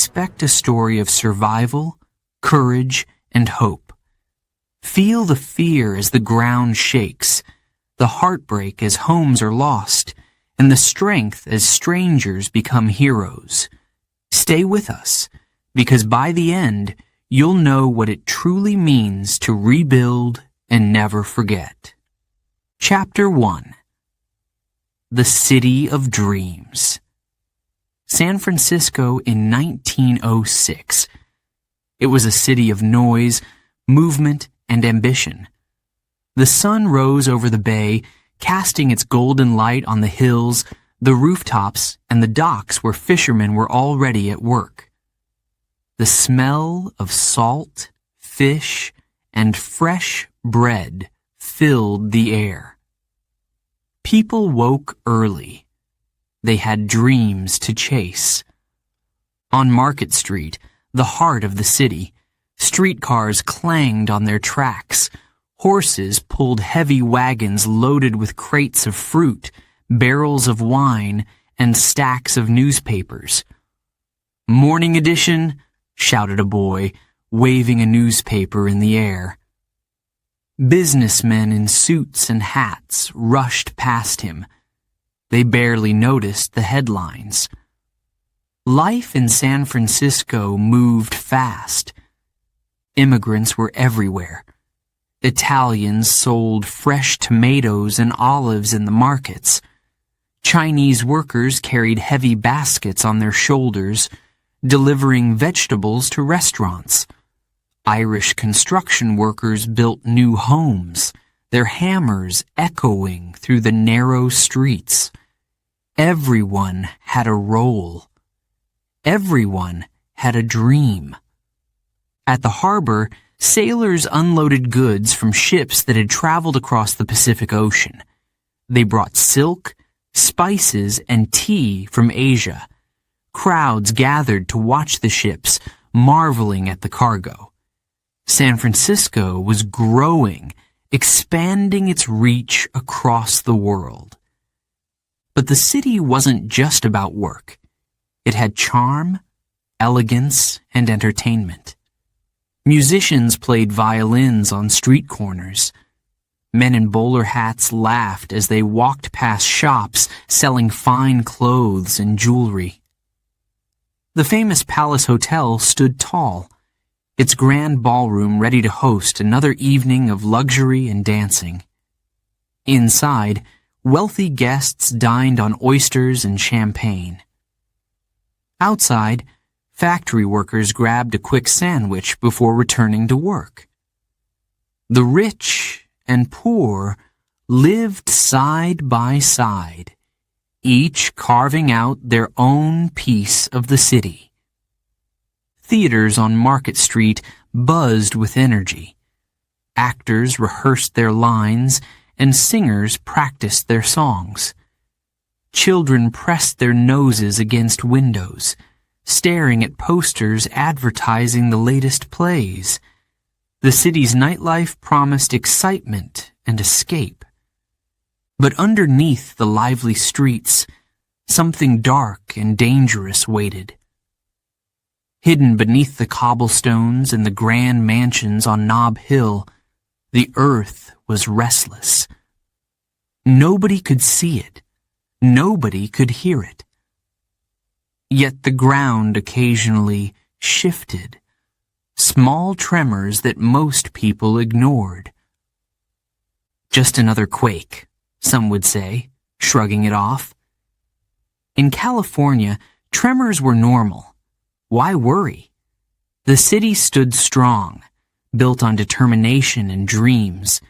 expect a story of survival, courage, and hope. Feel the fear as the ground shakes, the heartbreak as homes are lost, and the strength as strangers become heroes. Stay with us, because by the end, you'll know what it truly means to rebuild and never forget. Chapter 1. The City of Dreams. San Francisco in 1906. It was a city of noise, movement, and ambition. The sun rose over the bay, casting its golden light on the hills, the rooftops, and the docks where fishermen were already at work. The smell of salt, fish, and fresh bread filled the air. People woke early. They had dreams to chase. On Market Street, the heart of the city, streetcars clanged on their tracks. Horses pulled heavy wagons loaded with crates of fruit, barrels of wine, and stacks of newspapers. "Morning edition," shouted a boy, waving a newspaper in the air. Businessmen in suits and hats rushed past him. They barely noticed the headlines. Life in San Francisco moved fast. Immigrants were everywhere. Italians sold fresh tomatoes and olives in the markets. Chinese workers carried heavy baskets on their shoulders, delivering vegetables to restaurants. Irish construction workers built new homes, their hammers echoing through the narrow streets. Everyone had a role. Everyone had a dream. At the harbor, sailors unloaded goods from ships that had traveled across the Pacific Ocean. They brought silk, spices, and tea from Asia. Crowds gathered to watch the ships, marveling at the cargo. San Francisco was growing, expanding its reach across the world. But the city wasn't just about work. It had charm, elegance, and entertainment. Musicians played violins on street corners. Men in bowler hats laughed as they walked past shops selling fine clothes and jewelry. The famous Palace Hotel stood tall, its grand ballroom ready to host another evening of luxury and dancing. Inside, wealthy guests dined on oysters and champagne. Outside, factory workers grabbed a quick sandwich before returning to work. The rich and poor lived side by side, each carving out their own piece of the city. Theaters on Market Street buzzed with energy. Actors rehearsed their lines, and singers practiced their songs. Children pressed their noses against windows, staring at posters advertising the latest plays. The city's nightlife promised excitement and escape. But underneath the lively streets, something dark and dangerous waited. Hidden beneath the cobblestones and the grand mansions on Nob Hill, the earth was restless. Nobody could see it. Nobody could hear it. Yet the ground occasionally shifted, small tremors that most people ignored. Just another quake, some would say, shrugging it off. In California, tremors were normal. Why worry? The city stood strong, built on determination and dreams.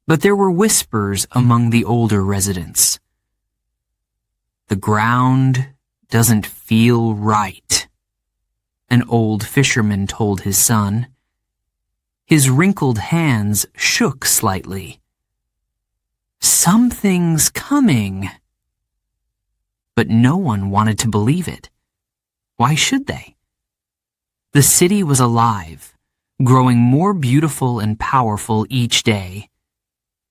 But there were whispers among the older residents. The ground doesn't feel right, an old fisherman told his son. His wrinkled hands shook slightly. Something's coming. But no one wanted to believe it. Why should they? The city was alive, growing more beautiful and powerful each day.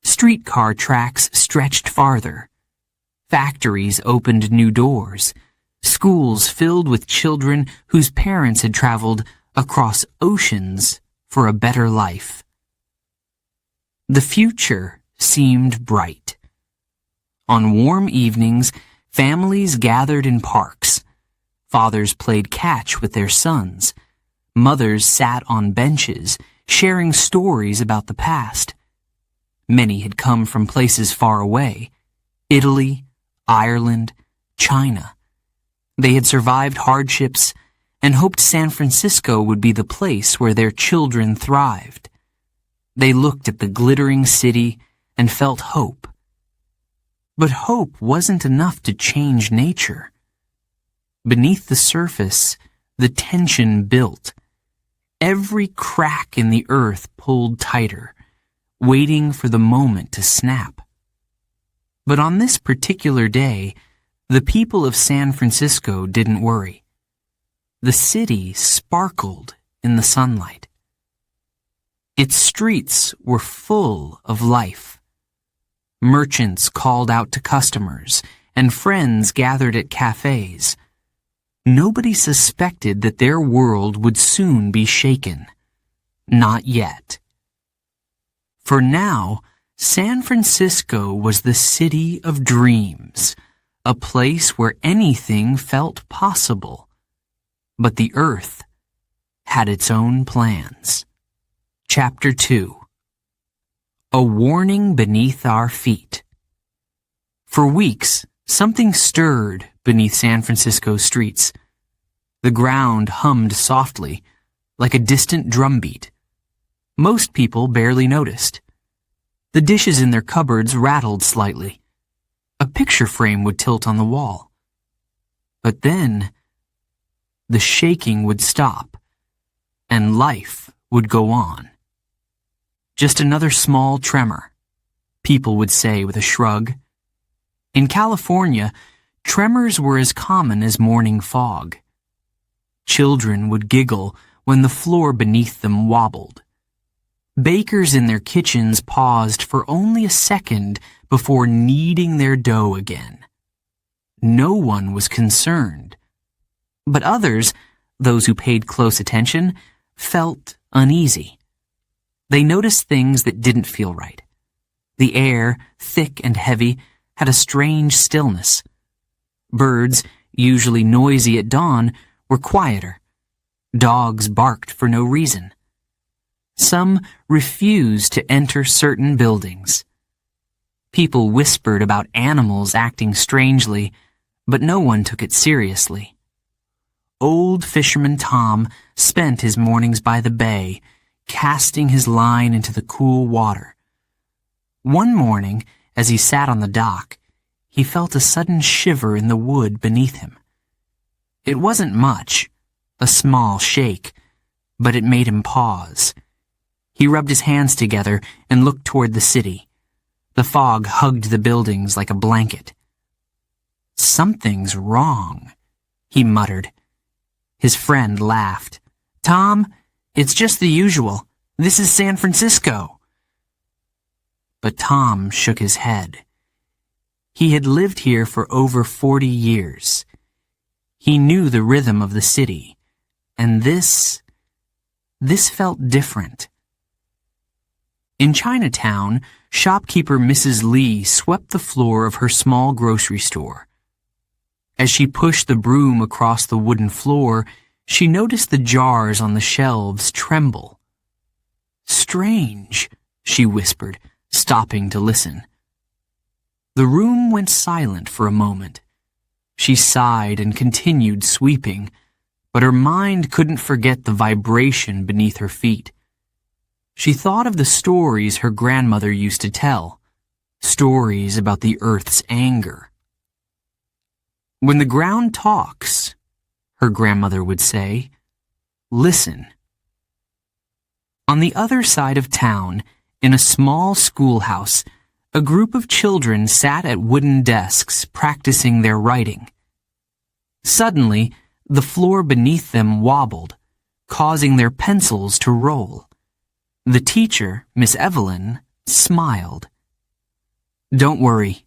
Streetcar tracks stretched farther. Factories opened new doors. schools filled with children whose parents had traveled across oceans for a better life. The future seemed bright. On warm evenings, families gathered in parks. Fathers played catch with their sons. Mothers sat on benches, sharing stories about the past. Many had come from places far away: Italy, Ireland, China. They had survived hardships and hoped San Francisco would be the place where their children thrived. They looked at the glittering city and felt hope. But hope wasn't enough to change nature. Beneath the surface, the tension built. Every crack in the earth pulled tighter, waiting for the moment to snap. But on this particular day, the people of San Francisco didn't worry. The city sparkled in the sunlight. Its streets were full of life. Merchants called out to customers, and friends gathered at cafes. Nobody suspected that their world would soon be shaken. Not yet. For now, San Francisco was the city of dreams, a place where anything felt possible. But the earth had its own plans. Chapter 2. A Warning Beneath Our Feet. For weeks, something stirred beneath San Francisco's streets. The ground hummed softly, like a distant drumbeat. Most people barely noticed. The dishes in their cupboards rattled slightly. A picture frame would tilt on the wall. But then, the shaking would stop, and life would go on. Just another small tremor, people would say with a shrug. In California, tremors were as common as morning fog. Children would giggle when the floor beneath them wobbled. Bakers in their kitchens paused for only a second before kneading their dough again. No one was concerned. But others, those who paid close attention, felt uneasy. They noticed things that didn't feel right. The air, thick and heavy, had a strange stillness. Birds, usually noisy at dawn, were quieter. Dogs barked for no reason. Some refused to enter certain buildings. People whispered about animals acting strangely, but no one took it seriously. Old fisherman Tom spent his mornings by the bay, casting his line into the cool water. One morning, as he sat on the dock, he felt a sudden shiver in the wood beneath him. It wasn't much, a small shake, but it made him pause. He rubbed his hands together and looked toward the city. The fog hugged the buildings like a blanket. "Something's wrong," he muttered. His friend laughed. "Tom, it's just the usual. This is San Francisco." But Tom shook his head. He had lived here for over 40 years. He knew the rhythm of the city, and this felt different. In Chinatown, shopkeeper Mrs. Lee swept the floor of her small grocery store. As she pushed the broom across the wooden floor, she noticed the jars on the shelves tremble. "Strange," she whispered, stopping to listen. The room went silent for a moment. She sighed and continued sweeping, but her mind couldn't forget the vibration beneath her feet. She thought of the stories her grandmother used to tell, stories about the earth's anger. "When the ground talks," her grandmother would say, "listen." On the other side of town, in a small schoolhouse, a group of children sat at wooden desks practicing their writing. Suddenly, the floor beneath them wobbled, causing their pencils to roll. The teacher, Miss Evelyn, smiled. "Don't worry,"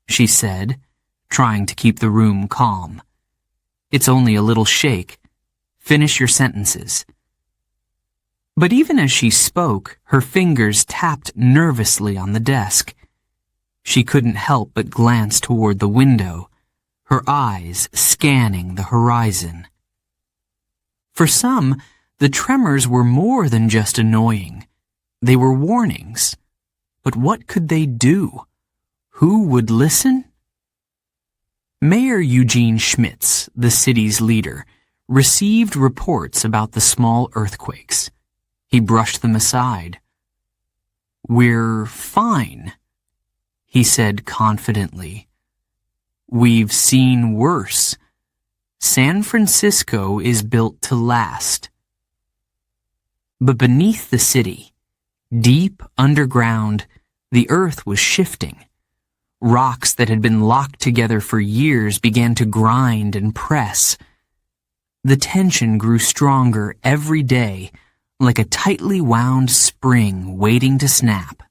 she said, trying to keep the room calm. It's only a little shake. Finish your sentences." But even as she spoke, her fingers tapped nervously on the desk. She couldn't help but glance toward the window, her eyes scanning the horizon. For some, the tremors were more than just annoying. They were warnings. But what could they do? Who would listen? Mayor Eugene Schmitz, the city's leader, received reports about the small earthquakes. He brushed them aside. "We're fine," he said confidently. "We've seen worse. San Francisco is built to last." But beneath the city, deep underground, the earth was shifting. Rocks that had been locked together for years began to grind and press. The tension grew stronger every day, like a tightly wound spring waiting to snap.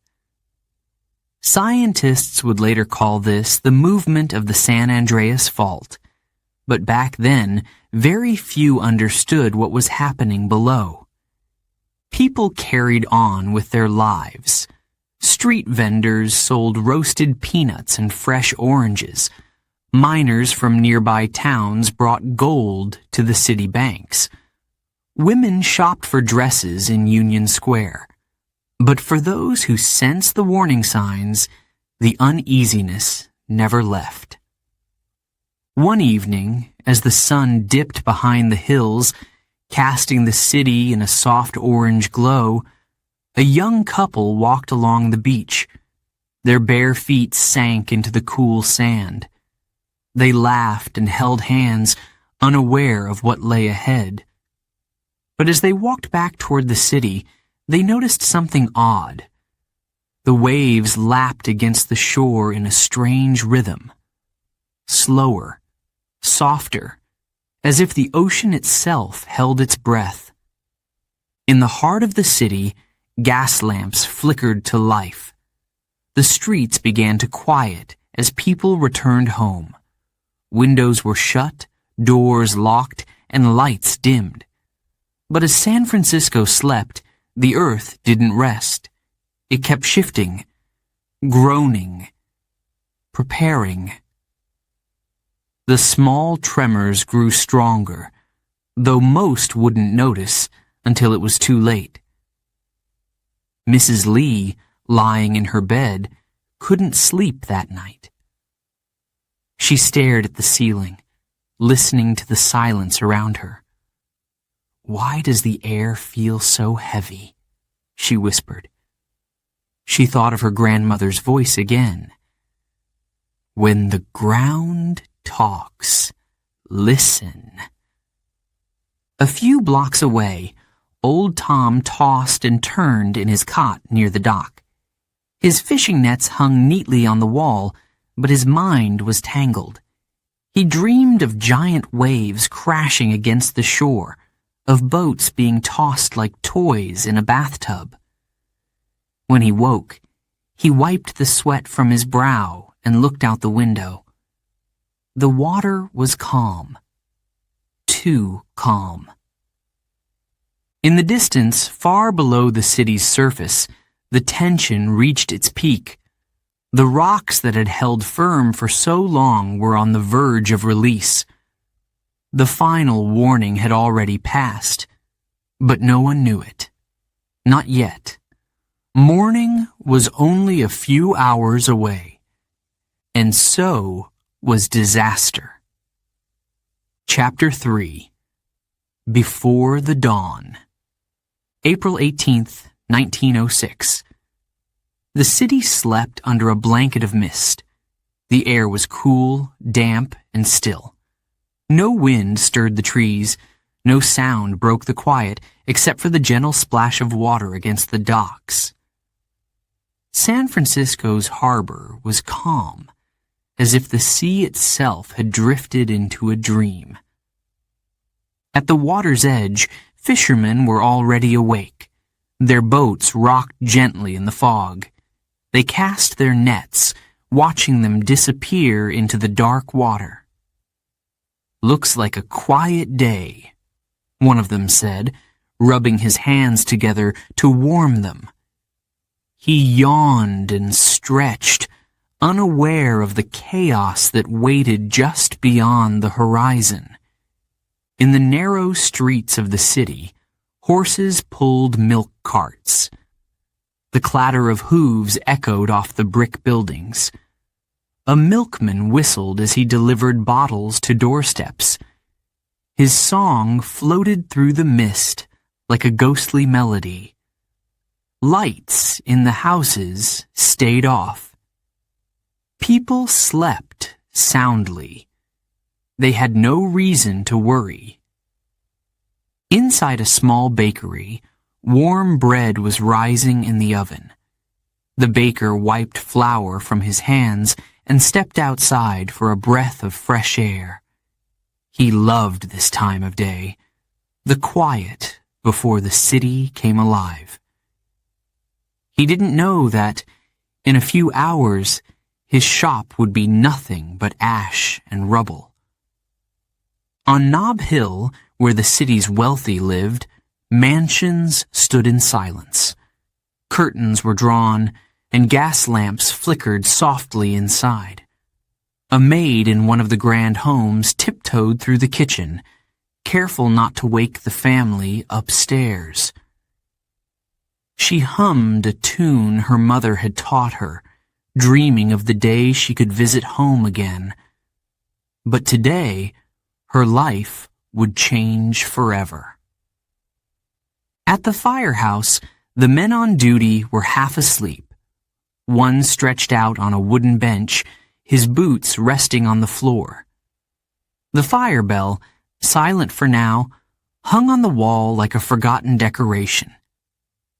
Scientists would later call this the movement of the San Andreas Fault, but back then, very few understood what was happening below. People carried on with their lives. Street vendors sold roasted peanuts and fresh oranges. Miners from nearby towns brought gold to the city banks. Women shopped for dresses in Union Square. But for those who sensed the warning signs, the uneasiness never left. One evening, as the sun dipped behind the hills, casting the city in a soft orange glow, a young couple walked along the beach. Their bare feet sank into the cool sand. They laughed and held hands, unaware of what lay ahead. But as they walked back toward the city, they noticed something odd. The waves lapped against the shore in a strange rhythm. Slower, softer, as if the ocean itself held its breath. In the heart of the city, gas lamps flickered to life. The streets began to quiet as people returned home. Windows were shut, doors locked, and lights dimmed. But as San Francisco slept, the earth didn't rest. It kept shifting, groaning, preparing. The small tremors grew stronger, though most wouldn't notice until it was too late. Mrs. Lee, lying in her bed, couldn't sleep that night. She stared at the ceiling, listening to the silence around her. "Why does the air feel so heavy?" she whispered. She thought of her grandmother's voice again. "When the ground talks, listen." A few blocks away, Old Tom tossed and turned in his cot near the dock. His fishing nets hung neatly on the wall, but his mind was tangled. He dreamed of giant waves crashing against the shore, of boats being tossed like toys in a bathtub. When he woke, he wiped the sweat from his brow and looked out the window. The water was calm. Too calm. In the distance, far below the city's surface, the tension reached its peak. The rocks that had held firm for so long were on the verge of release. The final warning had already passed, but no one knew it. Not yet. Morning was only a few hours away, and so was disaster. Chapter 3. Before the Dawn. April 18th, 1906. The city slept under a blanket of mist. The air was cool, damp, and still. No wind stirred the trees. No sound broke the quiet except for the gentle splash of water against the docks. San Francisco's harbor was calm, as if the sea itself had drifted into a dream. At the water's edge, fishermen were already awake. Their boats rocked gently in the fog. They cast their nets, watching them disappear into the dark water. "Looks like a quiet day," one of them said, rubbing his hands together to warm them. He yawned and stretched, unaware of the chaos that waited just beyond the horizon. In the narrow streets of the city, horses pulled milk carts. The clatter of hooves echoed off the brick buildings. A milkman whistled as he delivered bottles to doorsteps. His song floated through the mist like a ghostly melody. Lights in the houses stayed off. People slept soundly. They had no reason to worry. Inside a small bakery, warm bread was rising in the oven. The baker wiped flour from his hands and stepped outside for a breath of fresh air. He loved this time of day, the quiet before the city came alive. He didn't know that, in a few hours, his shop would be nothing but ash and rubble. On Nob Hill, where the city's wealthy lived, mansions stood in silence. Curtains were drawn, and gas lamps flickered softly inside. A maid in one of the grand homes tiptoed through the kitchen, careful not to wake the family upstairs. She hummed a tune her mother had taught her, dreaming of the day she could visit home again. But today, her life would change forever. At the firehouse, the men on duty were half asleep. One stretched out on a wooden bench, his boots resting on the floor. The fire bell, silent for now, hung on the wall like a forgotten decoration.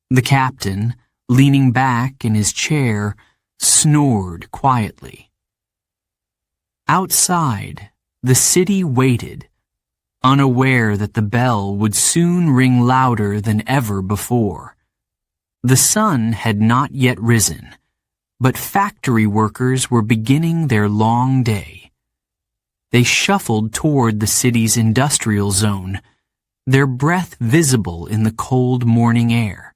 The captain, leaning back in his chair, snored quietly. Outside, the city waited, unaware that the bell would soon ring louder than ever before. The sun had not yet risen, but factory workers were beginning their long day. They shuffled toward the city's industrial zone, their breath visible in the cold morning air.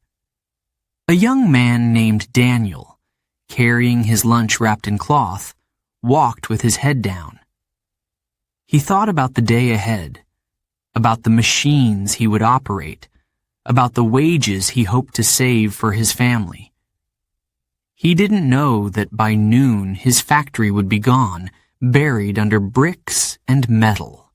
A young man named Daniel, carrying his lunch wrapped in cloth, walked with his head down. He thought about the day ahead, about the machines he would operate, about the wages he hoped to save for his family. He didn't know that by noon his factory would be gone, buried under bricks and metal.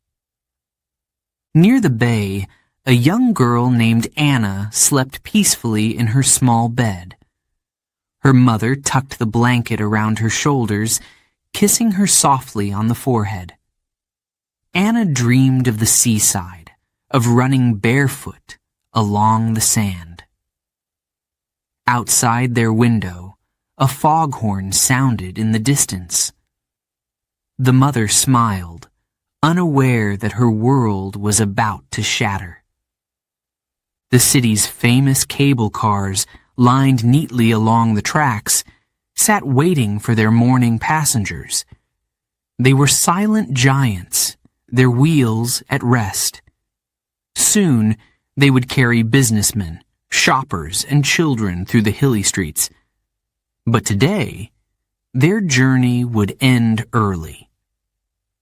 Near the bay, a young girl named Anna slept peacefully in her small bed. Her mother tucked the blanket around her shoulders, kissing her softly on the forehead. Anna dreamed of the seaside, of running barefoot along the sand. Outside their window, a foghorn sounded in the distance. The mother smiled, unaware that her world was about to shatter. The city's famous cable cars, lined neatly along the tracks, sat waiting for their morning passengers. They were silent giants, their wheels at rest. Soon, they would carry businessmen, shoppers, and children through the hilly streets. But today, their journey would end early.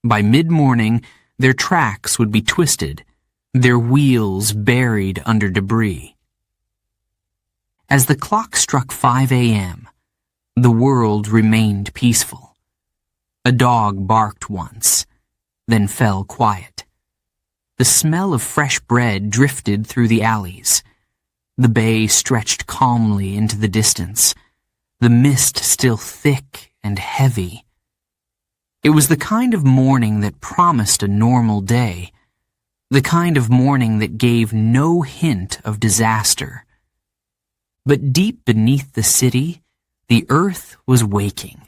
By mid-morning, their tracks would be twisted, their wheels buried under debris. As the clock struck 5 a.m., the world remained peaceful. A dog barked once, then fell quiet. The smell of fresh bread drifted through the alleys. The bay stretched calmly into the distance, the mist still thick and heavy. It was the kind of morning that promised a normal day, the kind of morning that gave no hint of disaster. But deep beneath the city, the earth was waking.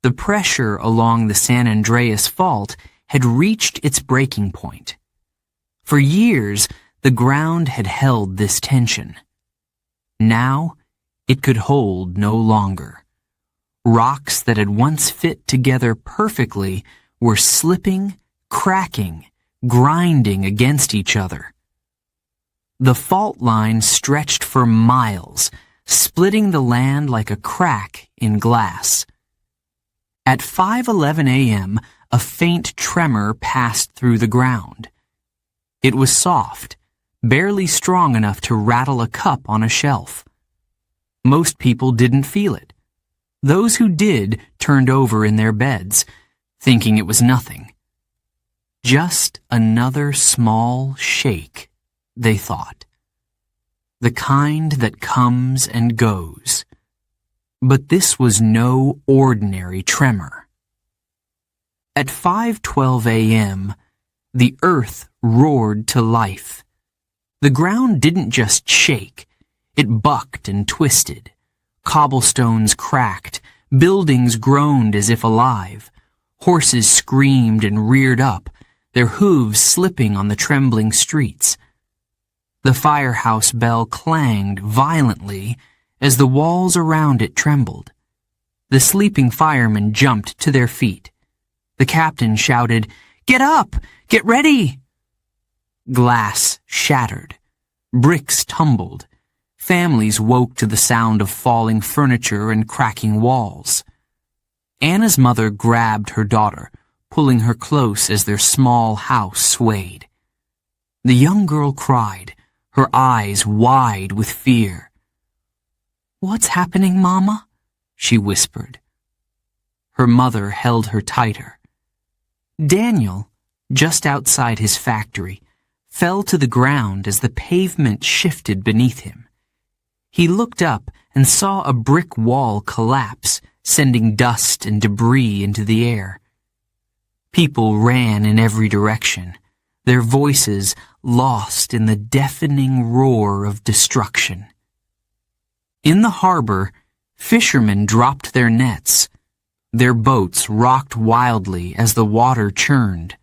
The pressure along the San Andreas Fault had reached its breaking point. For years, the ground had held this tension. Now, it could hold no longer. Rocks that had once fit together perfectly were slipping, cracking, grinding against each other. The fault line stretched for miles, splitting the land like a crack in glass. At 5:11 a.m., a faint tremor passed through the ground. It was soft, barely strong enough to rattle a cup on a shelf. Most people didn't feel it. Those who did turned over in their beds, thinking it was nothing. Just another small shake, they thought. The kind that comes and goes. But this was no ordinary tremor. At 5:12 a.m., the earth roared to life. The ground didn't just shake, it bucked and twisted. Cobblestones cracked, buildings groaned as if alive. Horses screamed and reared up, their hooves slipping on the trembling streets. The firehouse bell clanged violently as the walls around it trembled. The sleeping firemen jumped to their feet. The captain shouted, "Get up! Get ready!" Glass shattered. Bricks tumbled. Families woke to the sound of falling furniture and cracking walls. Anna's mother grabbed her daughter, pulling her close as their small house swayed. The young girl cried, her eyes wide with fear. "What's happening, Mama?" she whispered. Her mother held her tighter. Daniel, just outside his factory, fell to the ground as the pavement shifted beneath him. He looked up and saw a brick wall collapse, sending dust and debris into the air. People ran in every direction, their voices lost in the deafening roar of destruction. In the harbor, fishermen dropped their nets. Their boats rocked wildly as the water churned.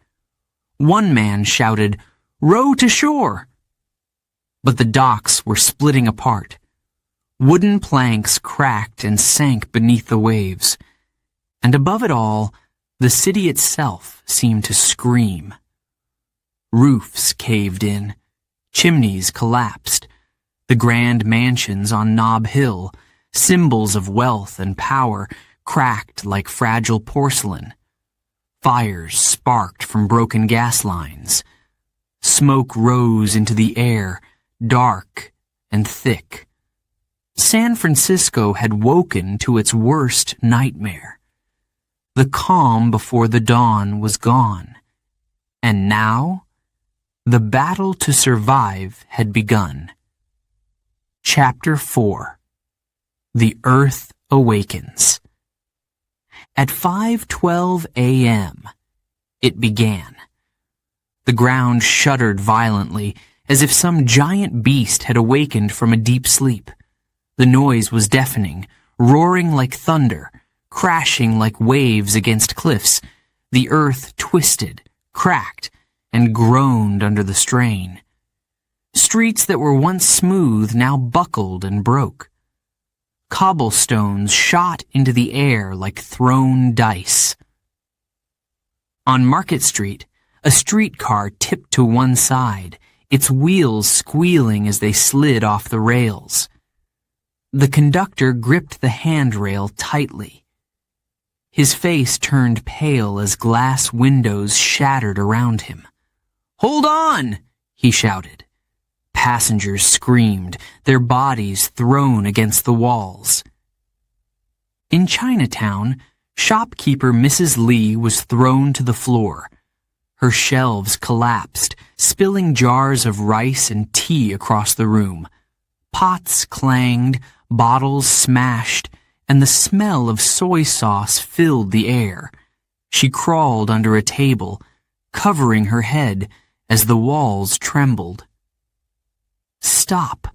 One man shouted, "Row to shore!" But the docks were splitting apart. Wooden planks cracked and sank beneath the waves. And above it all, the city itself seemed to scream. Roofs caved in. Chimneys collapsed. The grand mansions on Nob Hill, symbols of wealth and power, cracked like fragile porcelain. Fires sparked from broken gas lines. Smoke rose into the air, dark and thick. San Francisco had woken to its worst nightmare. The calm before the dawn was gone. And now, the battle to survive had begun. Chapter 4. The Earth Awakens. At 5:12 a.m., it began. The ground shuddered violently, as if some giant beast had awakened from a deep sleep. The noise was deafening, roaring like thunder, crashing like waves against cliffs. The earth twisted, cracked, and groaned under the strain. Streets that were once smooth now buckled and broke. Cobblestones shot into the air like thrown dice. On Market Street, a streetcar tipped to one side, its wheels squealing as they slid off the rails. The conductor gripped the handrail tightly. His face turned pale as glass windows shattered around him. "Hold on!" he shouted. Passengers screamed, their bodies thrown against the walls. In Chinatown, shopkeeper Mrs. Lee was thrown to the floor. Her shelves collapsed, spilling jars of rice and tea across the room. Pots clanged, bottles smashed, and the smell of soy sauce filled the air. She crawled under a table, covering her head as the walls trembled. "Stop.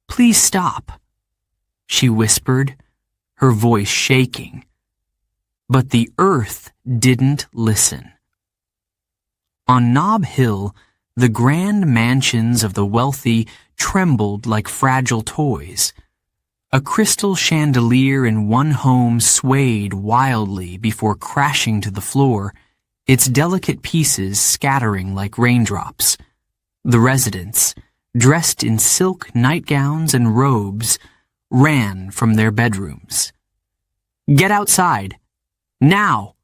Please stop," she whispered, her voice shaking. But the earth didn't listen. On Nob Hill, the grand mansions of the wealthy trembled like fragile toys. A crystal chandelier in one home swayed wildly before crashing to the floor, its delicate pieces scattering like raindrops. The residents, dressed in silk nightgowns and robes, ran from their bedrooms. "Get outside! Now!"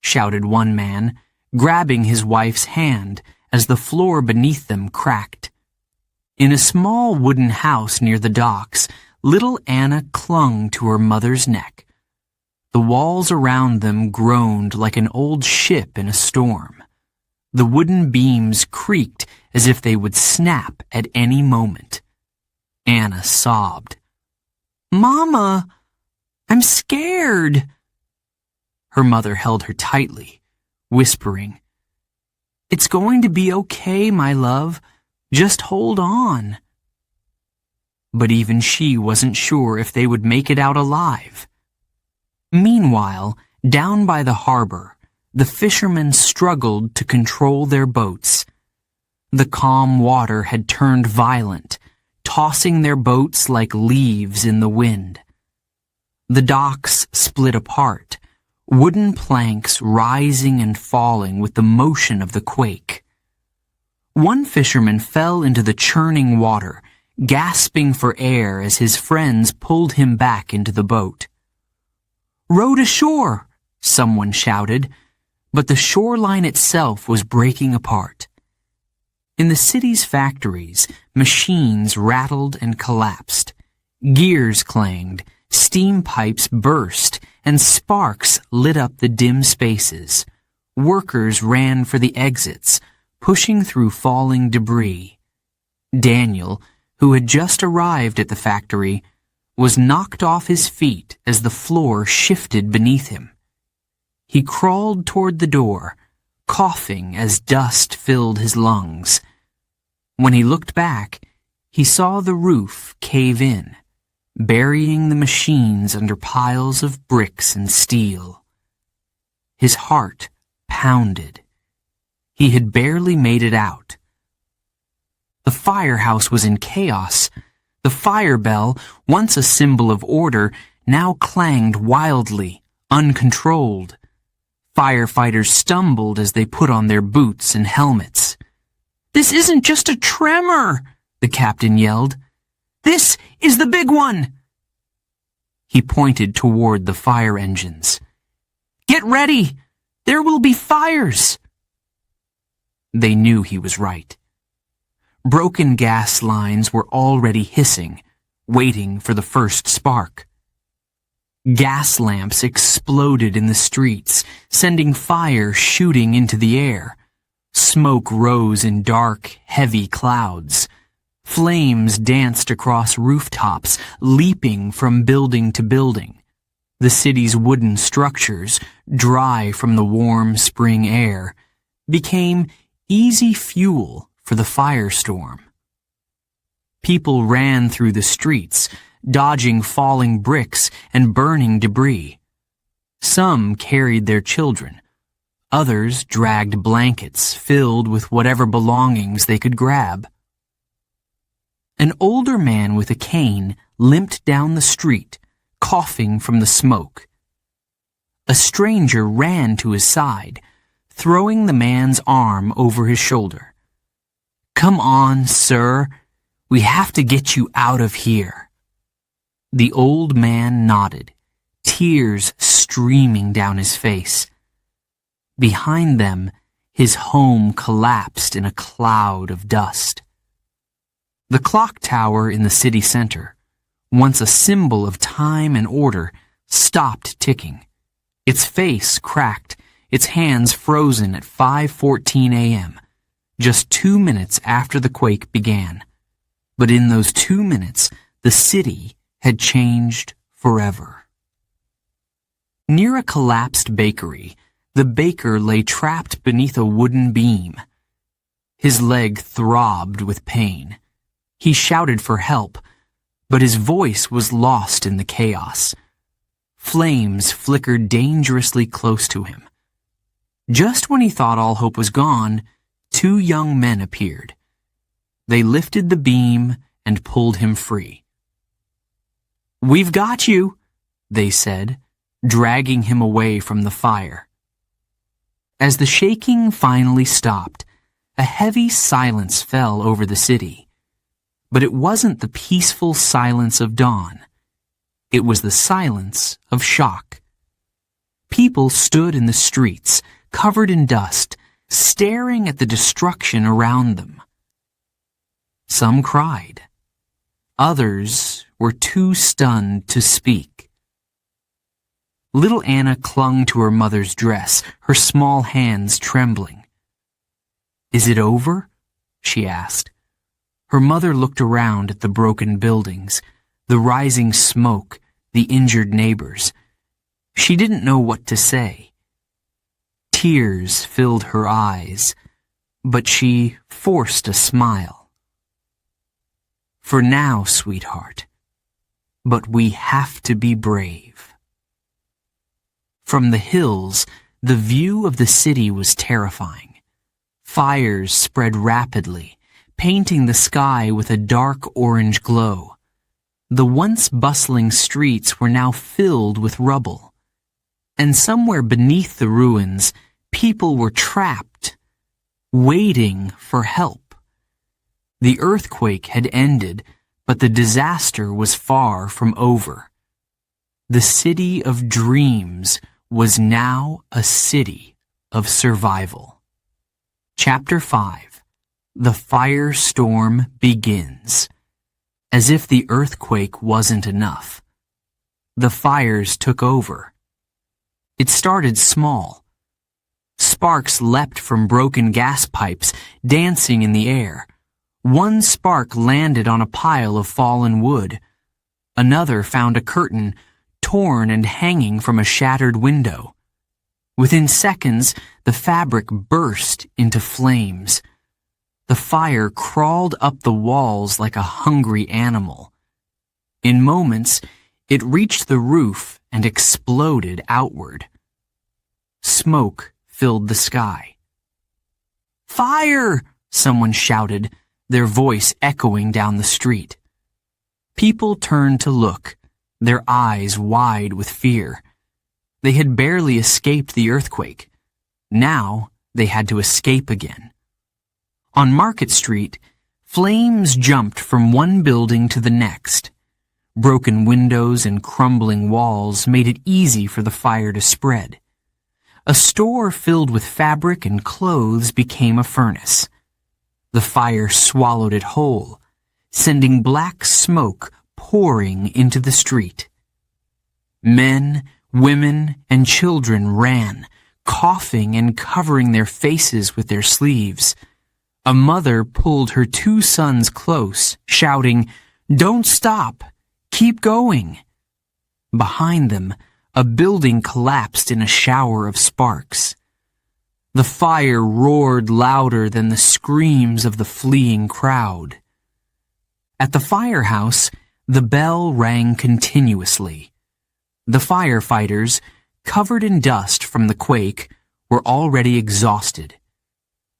shouted one man, grabbing his wife's hand as the floor beneath them cracked. In a small wooden house near the docks, little Anna clung to her mother's neck. The walls around them groaned like an old ship in a storm. The wooden beams creaked as if they would snap at any moment. Anna sobbed. "Mama, I'm scared." Her mother held her tightly, whispering, "It's going to be okay, my love. Just hold on." But even she wasn't sure if they would make it out alive. Meanwhile, down by the harbor, the fishermen struggled to control their boats. The calm water had turned violent, tossing their boats like leaves in the wind. The docks split apart, wooden planks rising and falling with the motion of the quake. One fisherman fell into the churning water, gasping for air as his friends pulled him back into the boat. "Row to shore!" someone shouted, but the shoreline itself was breaking apart. In the city's factories, machines rattled and collapsed. Gears clanged, steam pipes burst, and sparks lit up the dim spaces. Workers ran for the exits, pushing through falling debris. Daniel, who had just arrived at the factory, was knocked off his feet as the floor shifted beneath him. He crawled toward the door, coughing as dust filled his lungs. When he looked back, he saw the roof cave in, burying the machines under piles of bricks and steel. His heart pounded. He had barely made it out. The firehouse was in chaos. The fire bell, once a symbol of order, now clanged wildly, uncontrolled. Firefighters stumbled as they put on their boots and helmets. "This isn't just a tremor," the captain yelled. "This is the big one." He pointed toward the fire engines. "Get ready! There will be fires!" They knew he was right. Broken gas lines were already hissing, waiting for the first spark. Gas lamps exploded in the streets, sending fire shooting into the air. Smoke rose in dark, heavy clouds. Flames danced across rooftops, leaping from building to building. The city's wooden structures, dry from the warm spring air, became easy fuel for the firestorm. People ran through the streets, dodging falling bricks and burning debris. Some carried their children. Others dragged blankets filled with whatever belongings they could grab. An older man with a cane limped down the street, coughing from the smoke. A stranger ran to his side, throwing the man's arm over his shoulder. "Come on, sir. We have to get you out of here." The old man nodded, tears streaming down his face. Behind them, his home collapsed in a cloud of dust. The clock tower in the city center, once a symbol of time and order, stopped ticking. Its face cracked, its hands frozen at 5:14 a.m., just 2 minutes after the quake began. But in those 2 minutes, the city had changed forever. Near a collapsed bakery, the baker lay trapped beneath a wooden beam. His leg throbbed with pain. He shouted for help, but his voice was lost in the chaos. Flames flickered dangerously close to him. Just when he thought all hope was gone, 2 young men appeared. They lifted the beam and pulled him free. "We've got you," they said, dragging him away from the fire. As the shaking finally stopped, a heavy silence fell over the city. But it wasn't the peaceful silence of dawn. It was the silence of shock. People stood in the streets, covered in dust, staring at the destruction around them. Some cried. Others were too stunned to speak. Little Anna clung to her mother's dress, her small hands trembling. "Is it over?" she asked. Her mother looked around at the broken buildings, the rising smoke, the injured neighbors. She didn't know what to say. Tears filled her eyes, but she forced a smile. "For now, sweetheart, but we have to be brave." From the hills, the view of the city was terrifying. Fires spread rapidly, painting the sky with a dark orange glow. The once bustling streets were now filled with rubble. And somewhere beneath the ruins, people were trapped, waiting for help. The earthquake had ended, but the disaster was far from over. The city of dreams was now a city of survival. Chapter 5. The Firestorm Begins. As if the earthquake wasn't enough, the fires took over. It started small. Sparks leapt from broken gas pipes, dancing in the air. One spark landed on a pile of fallen wood. Another found a curtain, torn and hanging from a shattered window. Within seconds, the fabric burst into flames. The fire crawled up the walls like a hungry animal. In moments, it reached the roof and exploded outward. Smoke filled the sky. "Fire!" someone shouted, their voice echoing down the street. People turned to look, their eyes wide with fear. They had barely escaped the earthquake. Now they had to escape again. On Market Street, flames jumped from one building to the next. Broken windows and crumbling walls made it easy for the fire to spread. A store filled with fabric and clothes became a furnace. The fire swallowed it whole, sending black smoke pouring into the street. Men, women, and children ran, coughing and covering their faces with their sleeves. A mother pulled her two sons close, shouting, "Don't stop! Keep going!" Behind them, a building collapsed in a shower of sparks. The fire roared louder than the screams of the fleeing crowd. At the firehouse, the bell rang continuously. The firefighters, covered in dust from the quake, were already exhausted.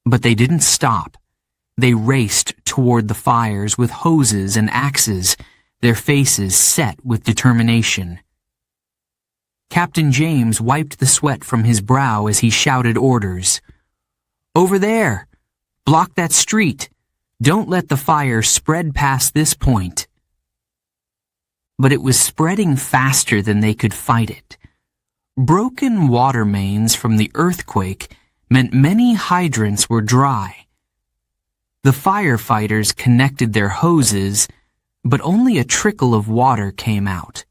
But they didn't stop. They raced toward the fires with hoses and axes, their faces set with determination. Captain James wiped the sweat from his brow as he shouted orders. "Over there! Block that street! Don't let the fire spread past this point." But it was spreading faster than they could fight it. Broken water mains from the earthquake meant many hydrants were dry. The firefighters connected their hoses, but only a trickle of water came out.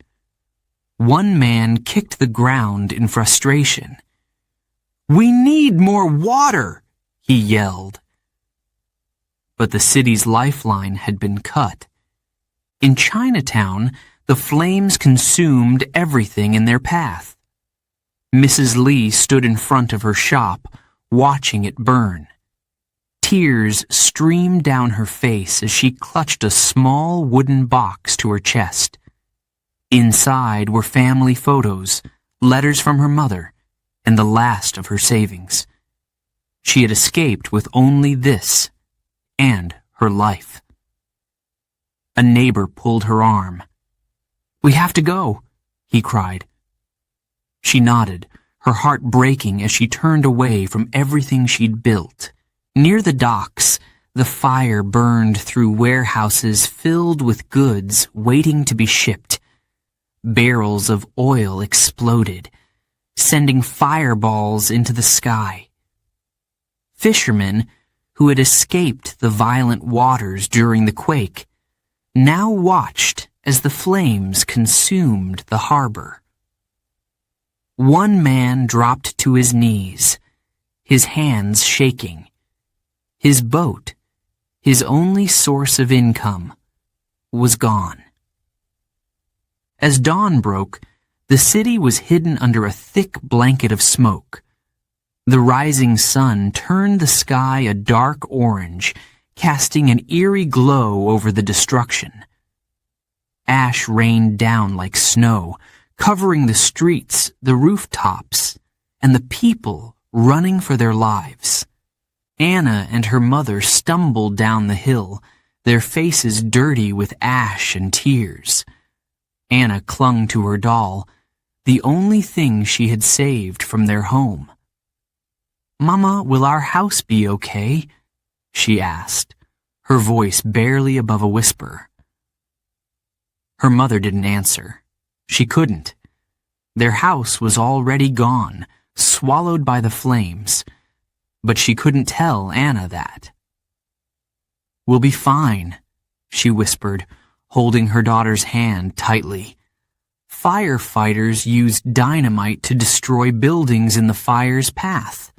One man kicked the ground in frustration. "We need more water!" he yelled. But the city's lifeline had been cut. In Chinatown, the flames consumed everything in their path. Mrs. Lee stood in front of her shop, watching it burn. Tears streamed down her face as she clutched a small wooden box to her chest. Inside were family photos, letters from her mother, and the last of her savings. She had escaped with only this, and her life. A neighbor pulled her arm. "We have to go," he cried. She nodded, her heart breaking as she turned away from everything she'd built. Near the docks, the fire burned through warehouses filled with goods waiting to be shipped. Barrels of oil exploded, sending fireballs into the sky. Fishermen, who had escaped the violent waters during the quake, now watched as the flames consumed the harbor. One man dropped to his knees, his hands shaking. His boat, his only source of income, was gone. As dawn broke, the city was hidden under a thick blanket of smoke. The rising sun turned the sky a dark orange, casting an eerie glow over the destruction. Ash rained down like snow, covering the streets, the rooftops, and the people running for their lives. Anna and her mother stumbled down the hill, their faces dirty with ash and tears. Anna clung to her doll, the only thing she had saved from their home. "Mama, will our house be okay?" she asked, her voice barely above a whisper. Her mother didn't answer. She couldn't. Their house was already gone, swallowed by the flames. But she couldn't tell Anna that. "We'll be fine," she whispered, holding her daughter's hand tightly. Firefighters used dynamite to destroy buildings in the fire's path.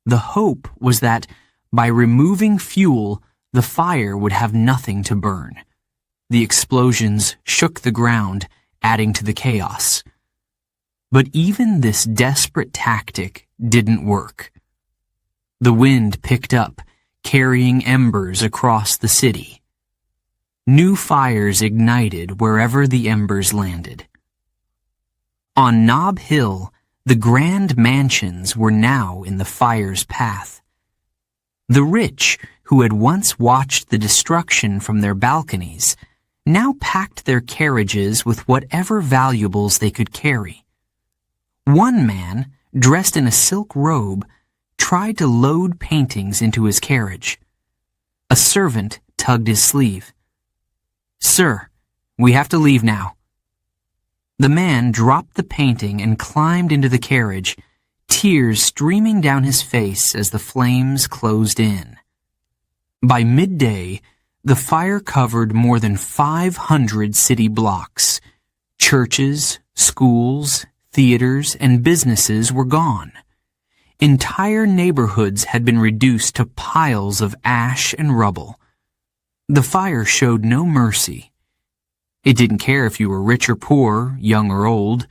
The hope was that, by removing fuel, the fire would have nothing to burn. The explosions shook the ground, adding to the chaos. But even this desperate tactic didn't work. The wind picked up, carrying embers across the city. New fires ignited wherever the embers landed. On Nob Hill, the grand mansions were now in the fire's path. The rich, who had once watched the destruction from their balconies, now packed their carriages with whatever valuables they could carry. One man, dressed in a silk robe, tried to load paintings into his carriage. A servant tugged his sleeve. "Sir, we have to leave now." The man dropped the painting and climbed into the carriage, tears streaming down his face as the flames closed in. By midday, the fire covered more than 500 city blocks. Churches, schools, theaters, and businesses were gone. Entire neighborhoods had been reduced to piles of ash and rubble. The fire showed no mercy. It didn't care if you were rich or poor, young or old.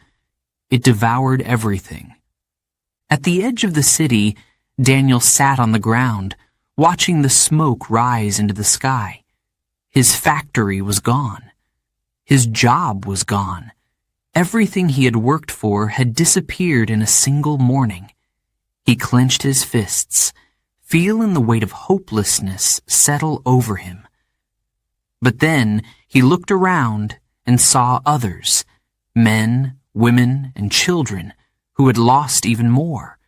It devoured everything. At the edge of the city, Daniel sat on the ground, watching the smoke rise into the sky. His factory was gone. His job was gone. Everything he had worked for had disappeared in a single morning. He clenched his fists, feeling the weight of hopelessness settle over him. But then he looked around and saw others, men, women, and children, who had lost even more.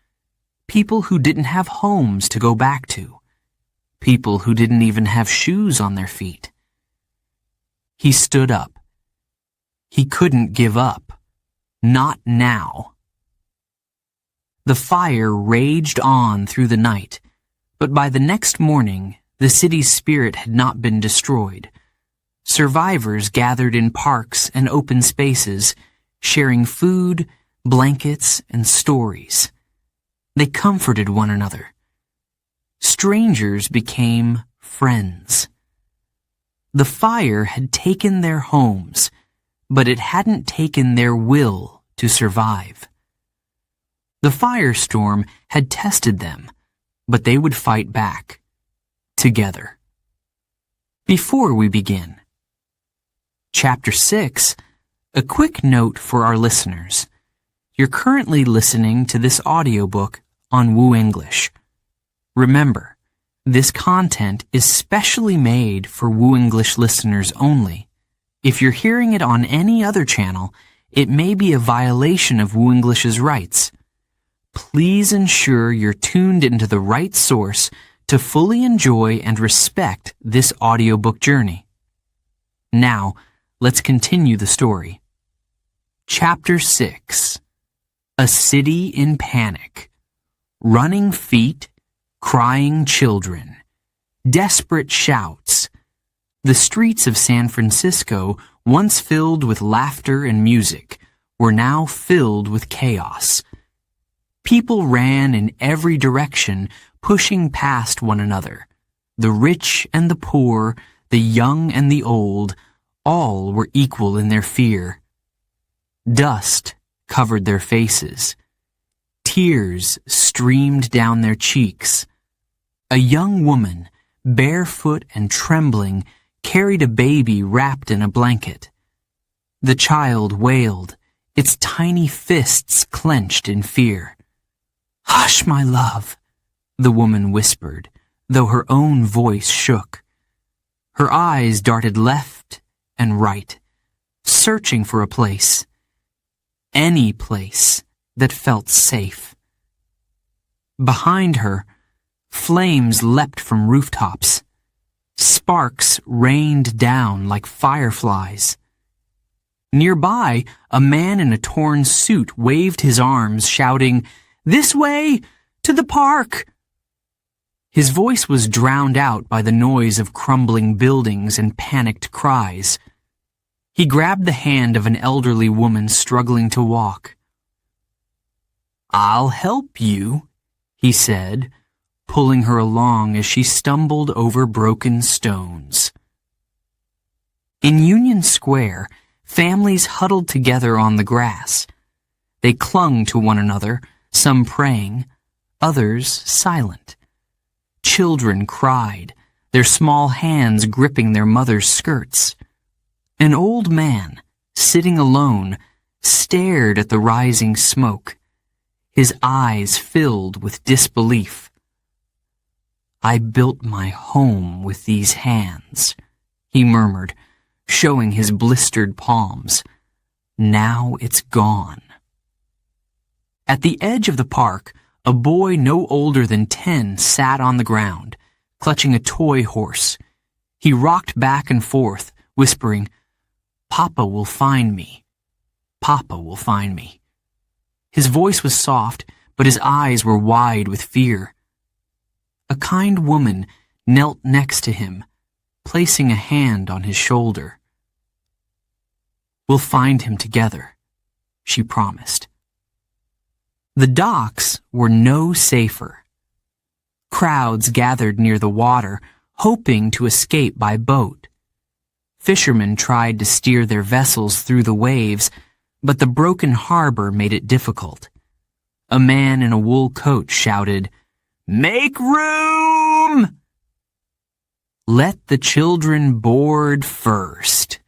People who didn't have homes to go back to. People who didn't even have shoes on their feet. He stood up. He couldn't give up. Not now. The fire raged on through the night, but by the next morning, the city's spirit had not been destroyed. Survivors gathered in parks and open spaces, sharing food, blankets, and stories. They comforted one another. Strangers became friends. The fire had taken their homes, but it hadn't taken their will to survive. The firestorm had tested them, but they would fight back, together. Before we begin, Chapter 6, a quick note for our listeners. You're currently listening to this audiobook on Woo English. Remember, this content is specially made for Woo English listeners only. If you're hearing it on any other channel, it may be a violation of Woo English's rights. please ensure you're tuned into the right source to fully enjoy and respect this audiobook journey. Now, let's continue the story. Chapter 6. A City in Panic. Running feet, crying children, desperate shouts. The streets of San Francisco, once filled with laughter and music, were now filled with chaos. People ran in every direction, pushing past one another. The rich and the poor, the young and the old, all were equal in their fear. Dust covered their faces. Tears streamed down their cheeks. A young woman, barefoot and trembling, carried a baby wrapped in a blanket. The child wailed, its tiny fists clenched in fear. "Hush, my love," the woman whispered, though her own voice shook. Her eyes darted left and right, searching for a place. Any place that felt safe. Behind her, flames leapt from rooftops. Sparks rained down like fireflies. Nearby, a man in a torn suit waved his arms, shouting, "This way! To the park!" His voice was drowned out by the noise of crumbling buildings and panicked cries. He grabbed the hand of an elderly woman struggling to walk. "I'll help you," he said, pulling her along as she stumbled over broken stones. In Union Square, families huddled together on the grass. They clung to one another, some praying, others silent. Children cried, their small hands gripping their mothers' skirts. An old man, sitting alone, stared at the rising smoke, his eyes filled with disbelief. "I built my home with these hands," he murmured, showing his blistered palms. "Now it's gone." At the edge of the park, a boy no older than 10 sat on the ground, clutching a toy horse. He rocked back and forth, whispering, "Papa will find me. Papa will find me." His voice was soft, but his eyes were wide with fear. A kind woman knelt next to him, placing a hand on his shoulder. "We'll find him together," she promised. The docks were no safer. Crowds gathered near the water, hoping to escape by boat. Fishermen tried to steer their vessels through the waves, but the broken harbor made it difficult. A man in a wool coat shouted, "Make room!" "Let the children board first."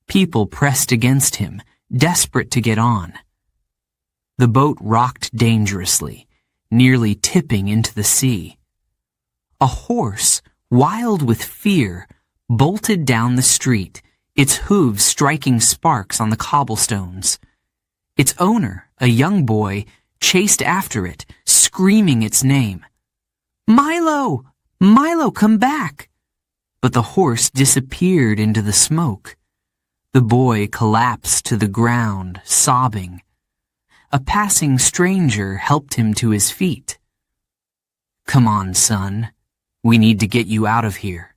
People pressed against him, desperate to get on. The boat rocked dangerously, nearly tipping into the sea. A horse, wild with fear, bolted down the street, its hooves striking sparks on the cobblestones. Its owner, a young boy, chased after it, screaming its name. "Milo! Milo, come back!" But the horse disappeared into the smoke. The boy collapsed to the ground, sobbing. A passing stranger helped him to his feet. "Come on, son. We need to get you out of here."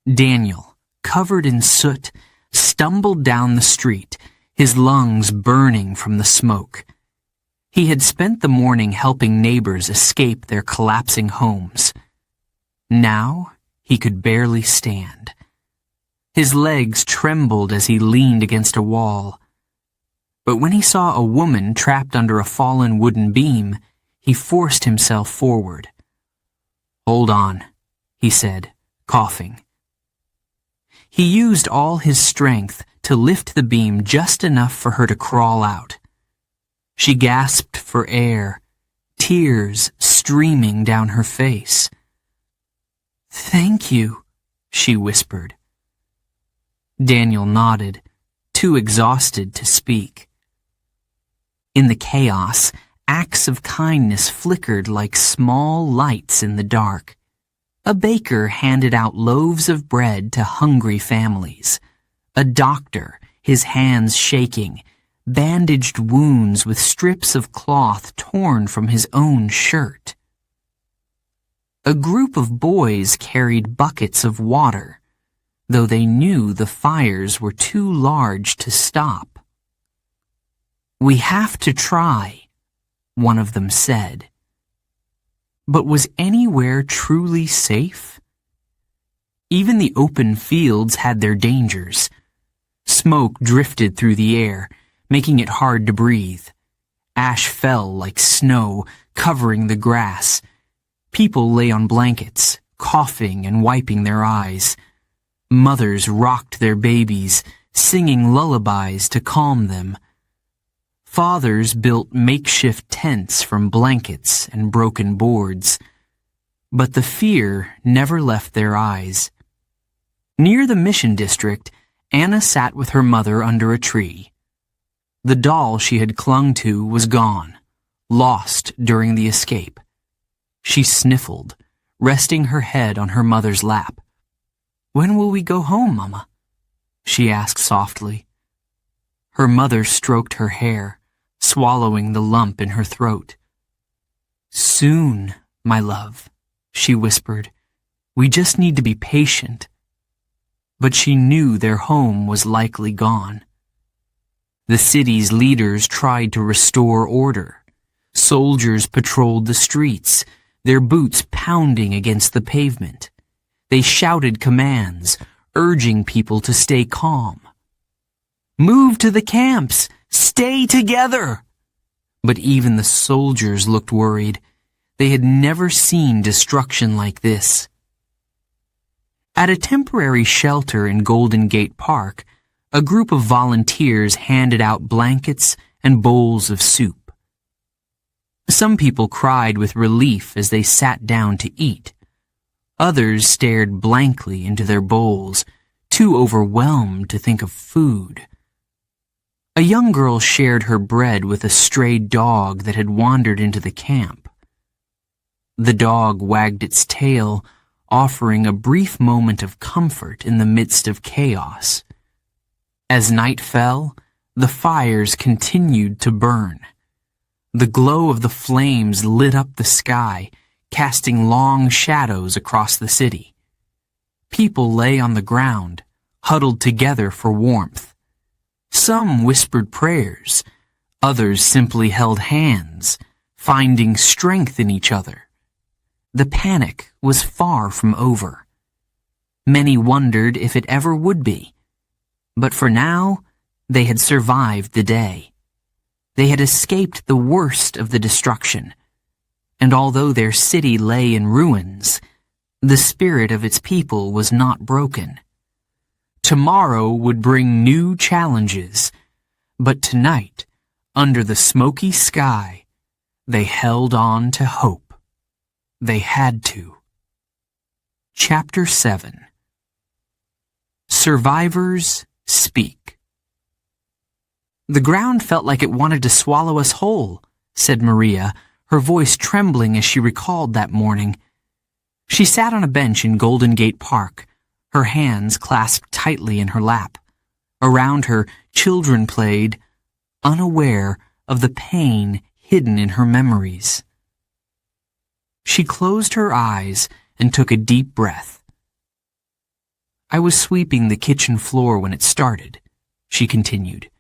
Daniel, covered in soot, stumbled down the street, his lungs burning from the smoke. He had spent the morning helping neighbors escape their collapsing homes. Now he could barely stand. His legs trembled as he leaned against a wall. But when he saw a woman trapped under a fallen wooden beam, he forced himself forward. "Hold on," he said, coughing. He used all his strength to lift the beam just enough for her to crawl out. She gasped for air, tears streaming down her face. "Thank you," she whispered. Daniel nodded, too exhausted to speak. In the chaos, Acts of kindness flickered like small lights in the dark. A baker handed out loaves of bread to hungry families. A doctor, his hands shaking, bandaged wounds with strips of cloth torn from his own shirt. A group of boys carried buckets of water, though they knew the fires were too large to stop. "We have to try," one of them said. But was anywhere truly safe? Even the open fields had their dangers. Smoke drifted through the air, making it hard to breathe. Ash fell like snow, covering the grass. People lay on blankets, coughing and wiping their eyes. Mothers rocked their babies, singing lullabies to calm them. Fathers built makeshift tents from blankets and broken boards. But the fear never left their eyes. Near the Mission District, Anna sat with her mother under a tree. The doll she had clung to was gone, lost during the escape. She sniffled, resting her head on her mother's lap. "When will we go home, Mama?" she asked softly. Her mother stroked her hair, swallowing the lump in her throat. "Soon, my love," she whispered. "We just need to be patient." But she knew their home was likely gone. The city's leaders tried to restore order. Soldiers patrolled the streets, their boots pounding against the pavement. They shouted commands, urging people to stay calm. "Move to the camps! Stay together!" But even the soldiers looked worried. They had never seen destruction like this. At a temporary shelter in Golden Gate Park, a group of volunteers handed out blankets and bowls of soup. Some people cried with relief as they sat down to eat. Others stared blankly into their bowls, too overwhelmed to think of food. A young girl shared her bread with a stray dog that had wandered into the camp. The dog wagged its tail, offering a brief moment of comfort in the midst of chaos. As night fell, the fires continued to burn. The glow of the flames lit up the sky, casting long shadows across the city. People lay on the ground, huddled together for warmth. Some whispered prayers, others simply held hands, finding strength in each other. The panic was far from over. Many wondered if it ever would be. But for now, they had survived the day. They had escaped the worst of the destruction. And although their city lay in ruins, the spirit of its people was not broken. Tomorrow would bring new challenges, but tonight, under the smoky sky, they held on to hope. They had to. Chapter 7. Survivors Speak. "The ground felt like it wanted to swallow us whole," said Maria, her voice trembling as she recalled that morning. She sat on a bench in Golden Gate Park, her hands clasped tightly in her lap. Around her, children played, unaware of the pain hidden in her memories. She closed her eyes and took a deep breath. "I was sweeping the kitchen floor when it started," she continued.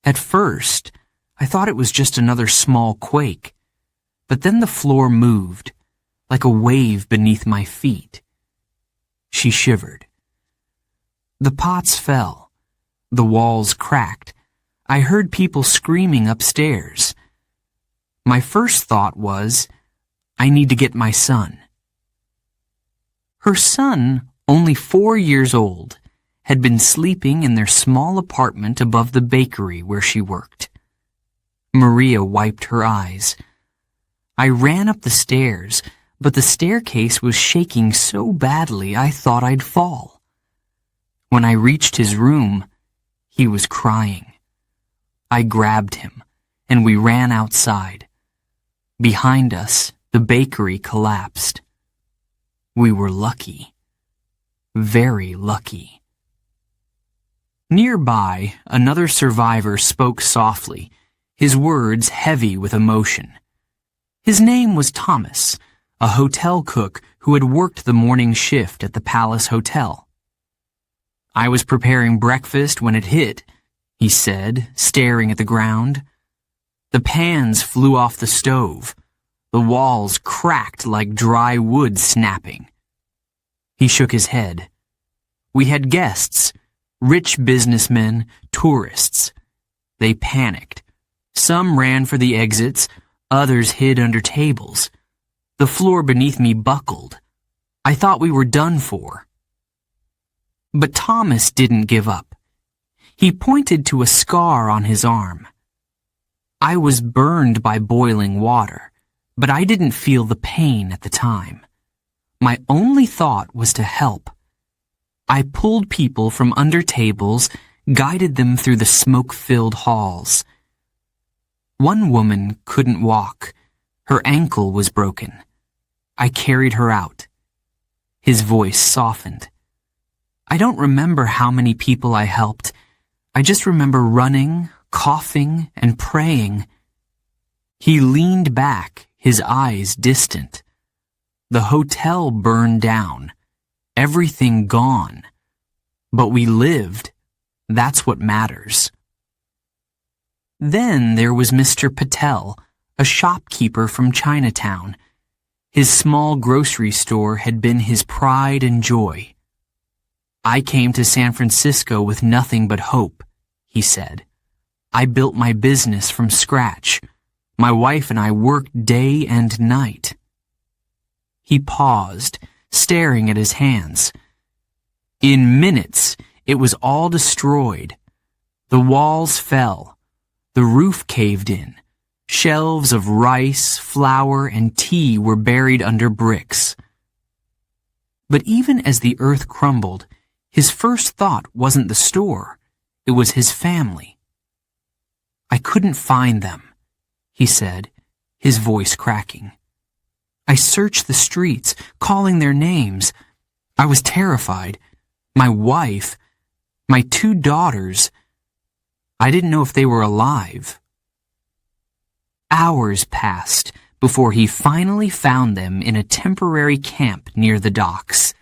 "At first, I thought it was just another small quake, but then the floor moved, like a wave beneath my feet." She shivered. "The pots fell. The walls cracked. I heard people screaming upstairs. My first thought was, I need to get my son." Her son, only 4 years old, had been sleeping in their small apartment above the bakery where she worked. Maria wiped her eyes. "I ran up the stairs, but the staircase was shaking so badly I thought I'd fall. When I reached his room, he was crying. I grabbed him, and we ran outside. Behind us, the bakery collapsed. We were lucky. Very lucky. Nearby, another survivor spoke softly, his words heavy with emotion. His name was Thomas, a hotel cook who had worked the morning shift at the Palace Hotel. "I was preparing breakfast when it hit," he said, staring at the ground. "The pans flew off the stove. The walls cracked like dry wood snapping." He shook his head. "We had guests, rich businessmen, tourists. They panicked. Some ran for the exits, others hid under tables. The floor beneath me buckled. I thought we were done for." But Thomas didn't give up. He pointed to a scar on his arm. "I was burned by boiling water, but I didn't feel the pain at the time. My only thought was to help. I pulled people from under tables, guided them through the smoke-filled halls. One woman couldn't walk. Her ankle was broken. I carried her out." His voice softened. "I don't remember how many people I helped. I just remember running, coughing, and praying." He leaned back, his eyes distant. "The hotel burned down. Everything gone. But we lived. That's what matters." Then there was Mr. Patel, a shopkeeper from Chinatown. His small grocery store had been his pride and joy. "I came to San Francisco with nothing but hope," he said. "I built my business from scratch. My wife and I worked day and night." He paused, staring at his hands. "In minutes, it was all destroyed. The walls fell. The roof caved in. Shelves of rice, flour, and tea were buried under bricks." But even as the earth crumbled, his first thought wasn't the store. It was his family. "I couldn't find them," he said, his voice cracking. "I searched the streets, calling their names. I was terrified. My wife, my 2 daughters. I didn't know if they were alive." Hours passed before he finally found them in a temporary camp near the docks.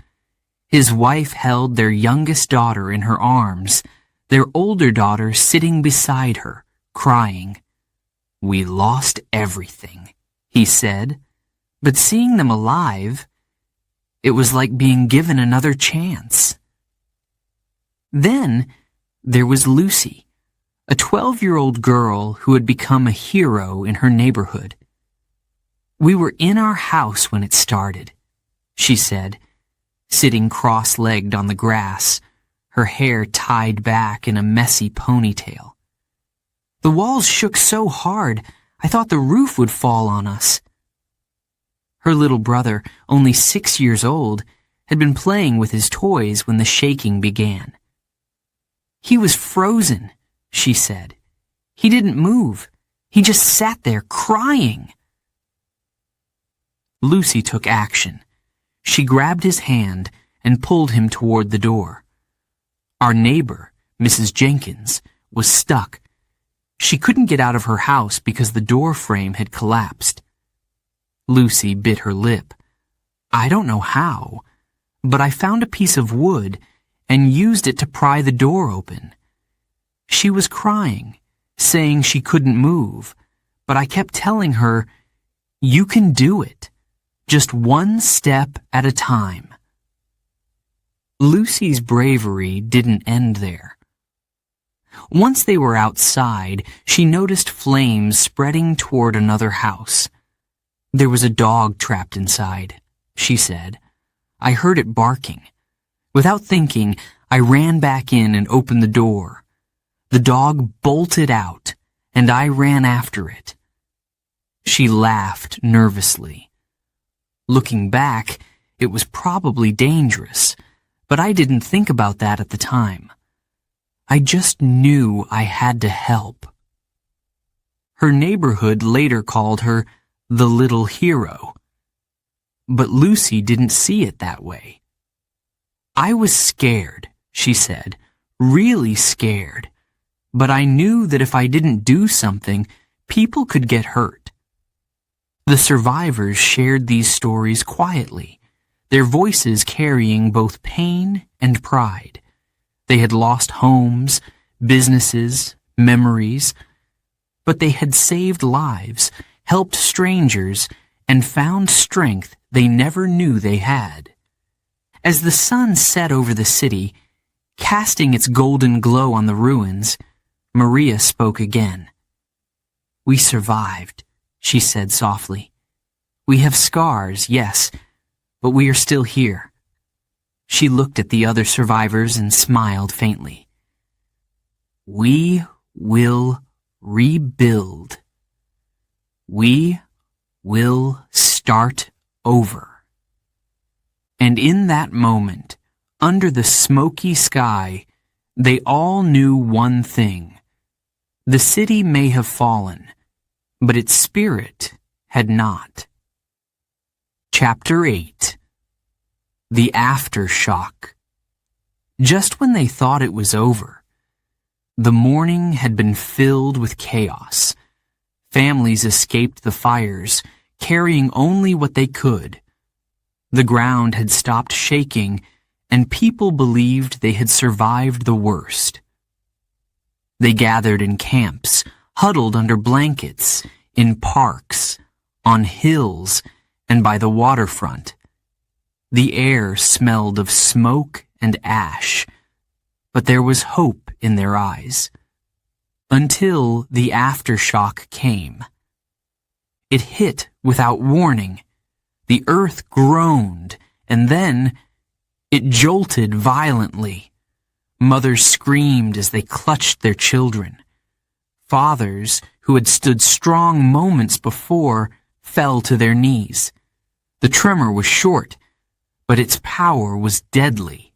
His wife held their youngest daughter in her arms, their older daughter sitting beside her, crying. "We lost everything," he said, "but seeing them alive, it was like being given another chance." Then there was Lucy, a 12-year-old girl who had become a hero in her neighborhood. "We were in our house when it started," she said, sitting cross-legged on the grass, her hair tied back in a messy ponytail. "The walls shook so hard, I thought the roof would fall on us." Her little brother, only 6 years old, had been playing with his toys when the shaking began. "He was frozen," she said. "He didn't move. He just sat there crying." Lucy took action. She grabbed his hand and pulled him toward the door. Our neighbor, Mrs. Jenkins, was stuck. She couldn't get out of her house because the door frame had collapsed. Lucy bit her lip. "I don't know how, but I found a piece of wood and used it to pry the door open." She was crying, saying she couldn't move, but I kept telling her, "You can do it, just one step at a time." Lucy's bravery didn't end there. Once they were outside, she noticed flames spreading toward another house. "There was a dog trapped inside," she said. "I heard it barking. Without thinking, I ran back in and opened the door. The dog bolted out, and I ran after it." She laughed nervously. Looking back, it was probably dangerous, but I didn't think about that at the time. I just knew I had to help. Her neighborhood later called her the little hero. But Lucy didn't see it that way. "I was scared," she said, "really scared. But I knew that if I didn't do something, people could get hurt." The survivors shared these stories quietly, their voices carrying both pain and pride. They had lost homes, businesses, memories, but they had saved lives, helped strangers, and found strength they never knew they had. As the sun set over the city, casting its golden glow on the ruins, Maria spoke again. "We survived," she said softly. "We have scars, yes, but we are still here." She looked at the other survivors and smiled faintly. "We will rebuild. We will start over." And in that moment, under the smoky sky, they all knew one thing. The city may have fallen, but its spirit had not. Chapter 8. The Aftershock. Just when they thought it was over, the morning had been filled with chaos. Families escaped the fires, carrying only what they could. The ground had stopped shaking, and people believed they had survived the worst. They gathered in camps, huddled under blankets, in parks, on hills, and by the waterfront. The air smelled of smoke and ash, but there was hope in their eyes. Until the aftershock came. It hit without warning. The earth groaned, and then it jolted violently. Mothers screamed as they clutched their children. Fathers, who had stood strong moments before, fell to their knees. The tremor was short, but its power was deadly.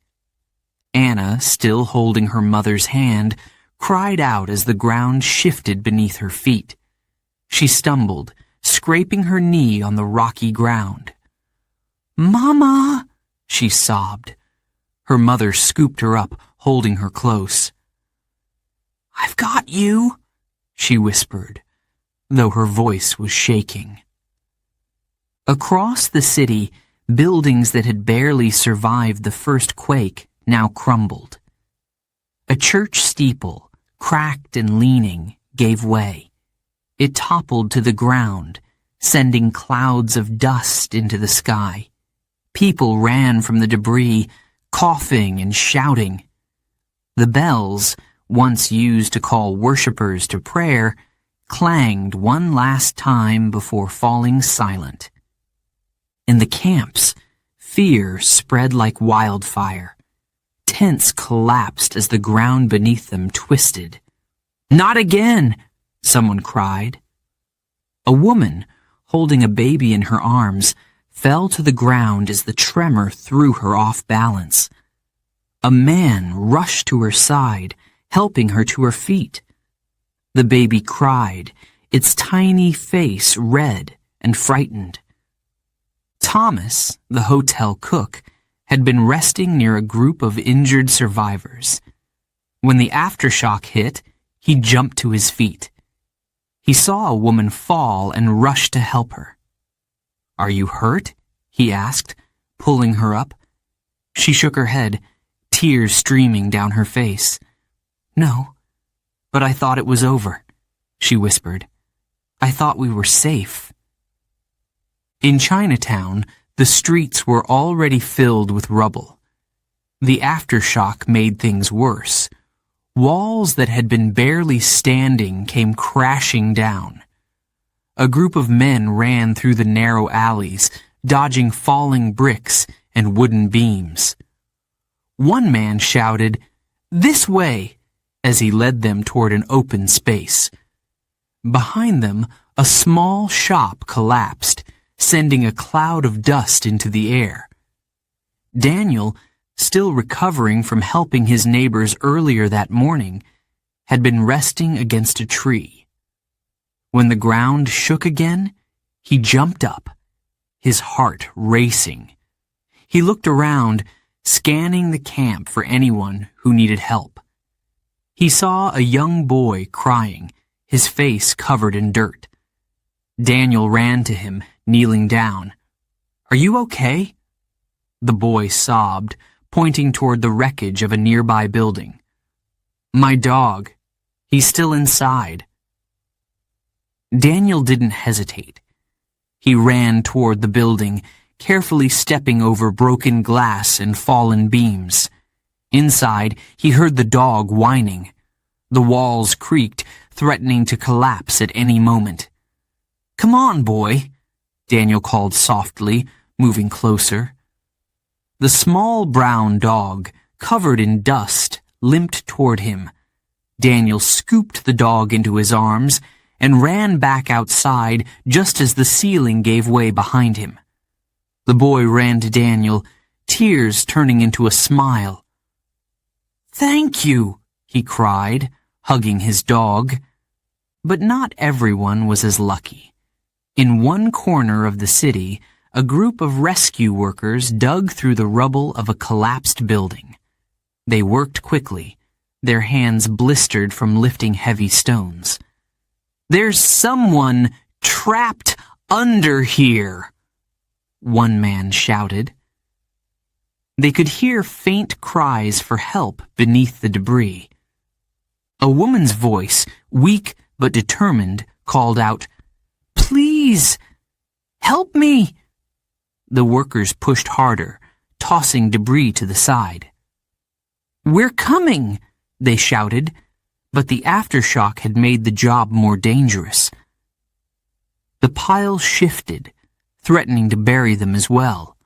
Anna, still holding her mother's hand, cried out as the ground shifted beneath her feet. She stumbled, scraping her knee on the rocky ground. "Mama!" she sobbed. Her mother scooped her up, holding her close. "I've got you," she whispered, though her voice was shaking. Across the city, buildings that had barely survived the first quake now crumbled. A church steeple, cracked and leaning, gave way. It toppled to the ground, sending clouds of dust into the sky. People ran from the debris, coughing and shouting. The bells, once used to call worshippers to prayer, clanged one last time before falling silent. In the camps, fear spread like wildfire. Tents collapsed as the ground beneath them twisted. "Not again!" someone cried. A woman, holding a baby in her arms, fell to the ground as the tremor threw her off balance. A man rushed to her side, helping her to her feet. The baby cried, its tiny face red and frightened. Thomas, the hotel cook, had been resting near a group of injured survivors. When the aftershock hit, he jumped to his feet. He saw a woman fall and rushed to help her. "Are you hurt?" he asked, pulling her up. She shook her head, tears streaming down her face. "No, but I thought it was over," she whispered. "I thought we were safe." In Chinatown, the streets were already filled with rubble. The aftershock made things worse. Walls that had been barely standing came crashing down. A group of men ran through the narrow alleys, dodging falling bricks and wooden beams. One man shouted, "This way!" as he led them toward an open space. Behind them, a small shop collapsed, sending a cloud of dust into the air. Daniel, still recovering from helping his neighbors earlier that morning, had been resting against a tree. When the ground shook again, He jumped up, his heart racing. He looked around, scanning the camp for anyone who needed help. He saw a young boy crying, his face covered in dirt. Daniel ran to him, kneeling down. "Are you okay?" The boy sobbed, pointing toward the wreckage of a nearby building. "My dog. He's still inside." Daniel didn't hesitate. He ran toward the building, carefully stepping over broken glass and fallen beams. Inside, he heard the dog whining. The walls creaked, threatening to collapse at any moment. "Come on, boy," Daniel called softly, moving closer. The small brown dog, covered in dust, limped toward him. Daniel scooped the dog into his arms and ran back outside just as the ceiling gave way behind him. The boy ran to Daniel, tears turning into a smile. "Thank you," he cried, hugging his dog. But not everyone was as lucky. In one corner of the city, a group of rescue workers dug through the rubble of a collapsed building. They worked quickly, their hands blistered from lifting heavy stones. "There's someone trapped under here," one man shouted. They could hear faint cries for help beneath the debris. A woman's voice, weak but determined, called out, "Please, help me!" The workers pushed harder, tossing debris to the side. "We're coming!" they shouted, but the aftershock had made the job more dangerous. The pile shifted, threatening to bury them as well.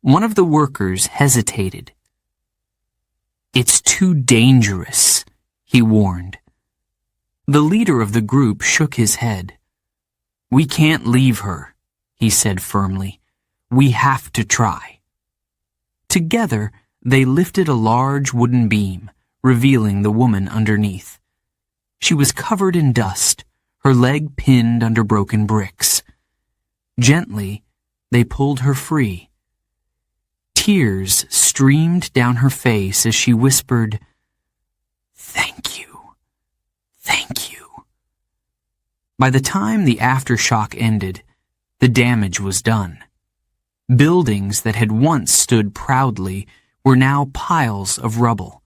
One of the workers hesitated. "It's too dangerous," he warned. The leader of the group shook his head. "We can't leave her," he said firmly. "We have to try." Together, they lifted a large wooden beam, revealing the woman underneath. She was covered in dust, her leg pinned under broken bricks. Gently, they pulled her free. Tears streamed down her face as she whispered, "Thank you, thank you." By the time the aftershock ended, the damage was done. Buildings that had once stood proudly were now piles of rubble.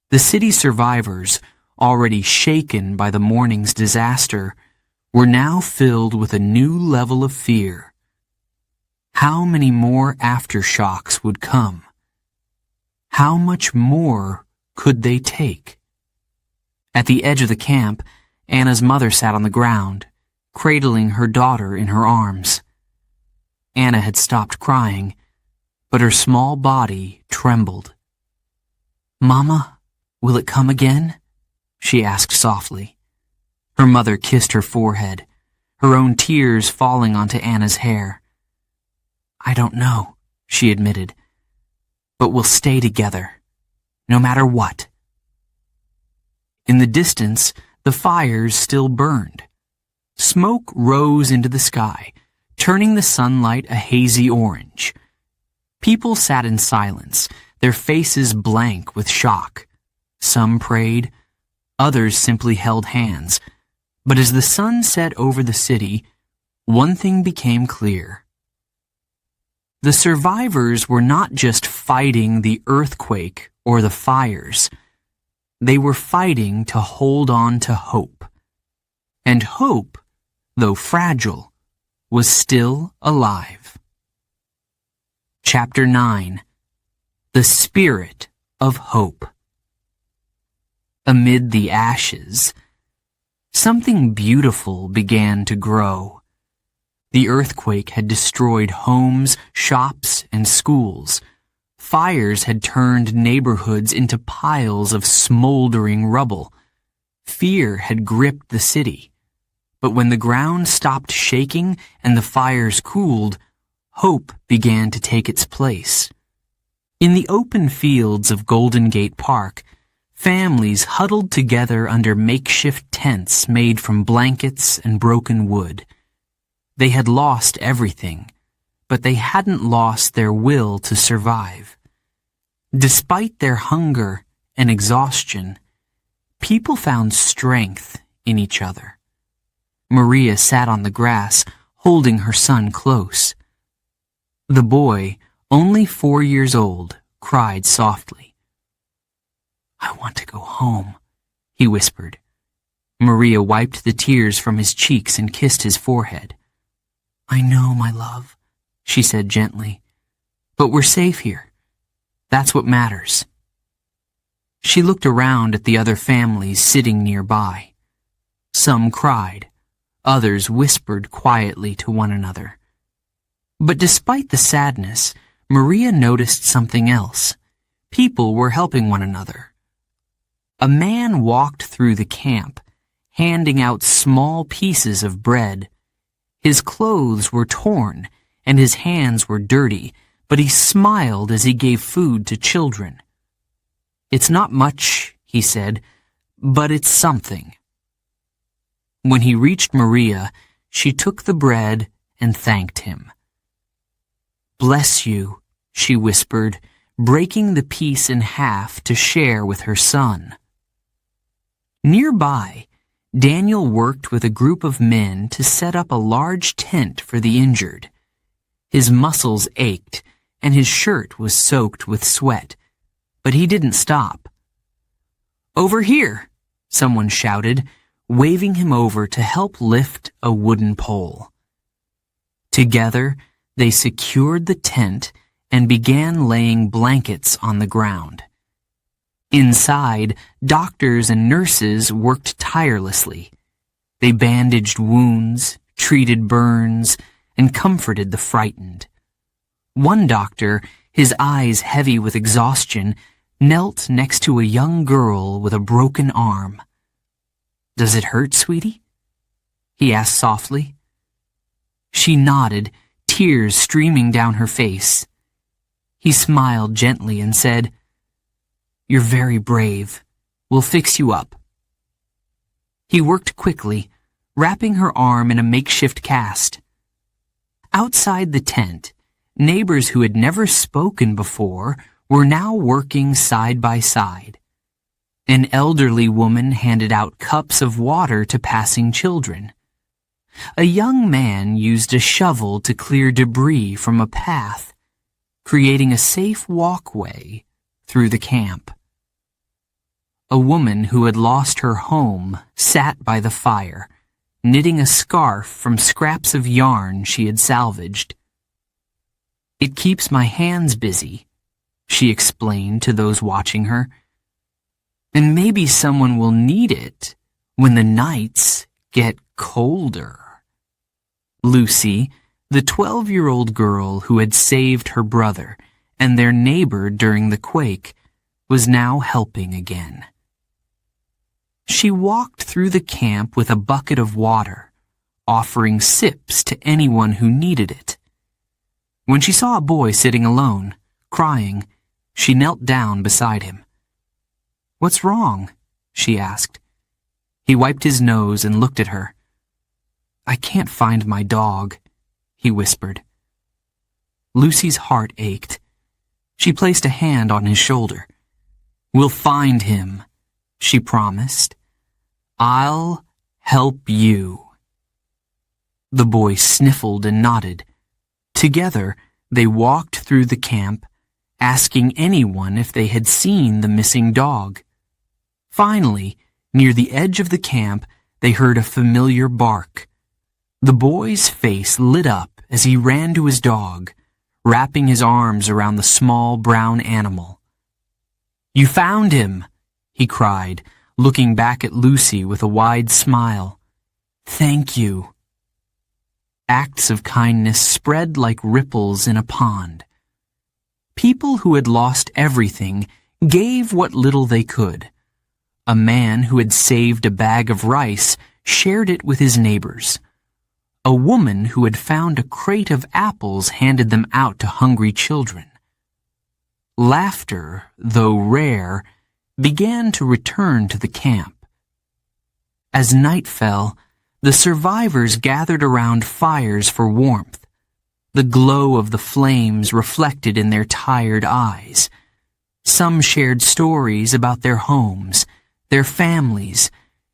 The city survivors, already shaken by the morning's disaster, were now filled with a new level of fear. How many more aftershocks would come? How much more could they take? At the edge of the camp, Anna's mother sat on the ground, cradling her daughter in her arms. Anna had stopped crying, but her small body trembled. "Mama, will it come again?" she asked softly. Her mother kissed her forehead, her own tears falling onto Anna's hair. "I don't know," she admitted, "but we'll stay together, no matter what." In the distance, the fires still burned. Smoke rose into the sky, turning the sunlight a hazy orange. People sat in silence, their faces blank with shock. Some prayed, others simply held hands. But as the sun set over the city, one thing became clear. The survivors were not just fighting the earthquake or the fires. They were fighting to hold on to hope. And hope, though fragile, was still alive. Chapter 9. The Spirit of Hope. Amid the ashes, something beautiful began to grow. The earthquake had destroyed homes, shops, and schools. Fires had turned neighborhoods into piles of smoldering rubble. Fear had gripped the city. But when the ground stopped shaking and the fires cooled, hope began to take its place. In the open fields of Golden Gate Park, families huddled together under makeshift tents made from blankets and broken wood. They had lost everything, but they hadn't lost their will to survive. Despite their hunger and exhaustion, people found strength in each other. Maria sat on the grass, holding her son close. The boy, only 4 years old, cried softly. "I want to go home," he whispered. Maria wiped the tears from his cheeks and kissed his forehead. "I know, my love," she said gently, "but we're safe here. That's what matters." She looked around at the other families sitting nearby. Some cried, others whispered quietly to one another. But despite the sadness, Maria noticed something else. People were helping one another. A man walked through the camp, handing out small pieces of bread. His clothes were torn, and his hands were dirty, but he smiled as he gave food to children. "It's not much," he said, "but it's something." When he reached Maria, she took the bread and thanked him. "Bless you," she whispered, breaking the piece in half to share with her son. Nearby, Daniel worked with a group of men to set up a large tent for the injured. His muscles ached, and his shirt was soaked with sweat, but he didn't stop. "Over here," someone shouted, waving him over to help lift a wooden pole. Together, they secured the tent and began laying blankets on the ground. Inside, doctors and nurses worked tirelessly. They bandaged wounds, treated burns, and comforted the frightened. One doctor, his eyes heavy with exhaustion, knelt next to a young girl with a broken arm. "Does it hurt, sweetie?" he asked softly. She nodded, tears streaming down her face. He smiled gently and said, "You're very brave. We'll fix you up." He worked quickly, wrapping her arm in a makeshift cast. Outside the tent, neighbors who had never spoken before were now working side by side. An elderly woman handed out cups of water to passing children. A young man used a shovel to clear debris from a path, creating a safe walkway through the camp. A woman who had lost her home sat by the fire, knitting a scarf from scraps of yarn she had salvaged. "It keeps my hands busy," she explained to those watching her. "And maybe someone will need it when the nights get colder." Lucy, the 12-year-old girl who had saved her brother and their neighbor during the quake, was now helping again. She walked through the camp with a bucket of water, offering sips to anyone who needed it. When she saw a boy sitting alone, crying, she knelt down beside him. "What's wrong?" she asked. He wiped his nose and looked at her. "I can't find my dog," he whispered. Lucy's heart ached. She placed a hand on his shoulder. "We'll find him," she promised. "I'll help you." The boy sniffled and nodded. Together, they walked through the camp, asking anyone if they had seen the missing dog. Finally, near the edge of the camp, they heard a familiar bark. The boy's face lit up as he ran to his dog, wrapping his arms around the small brown animal. "You found him!" he cried, looking back at Lucy with a wide smile. "Thank you." Acts of kindness spread like ripples in a pond. People who had lost everything gave what little they could. A man who had saved a bag of rice shared it with his neighbors. A woman who had found a crate of apples handed them out to hungry children. Laughter, though rare, began to return to the camp. As night fell, The survivors gathered around fires for warmth, the glow of the flames reflected in their tired eyes. Some shared stories about their homes, their families,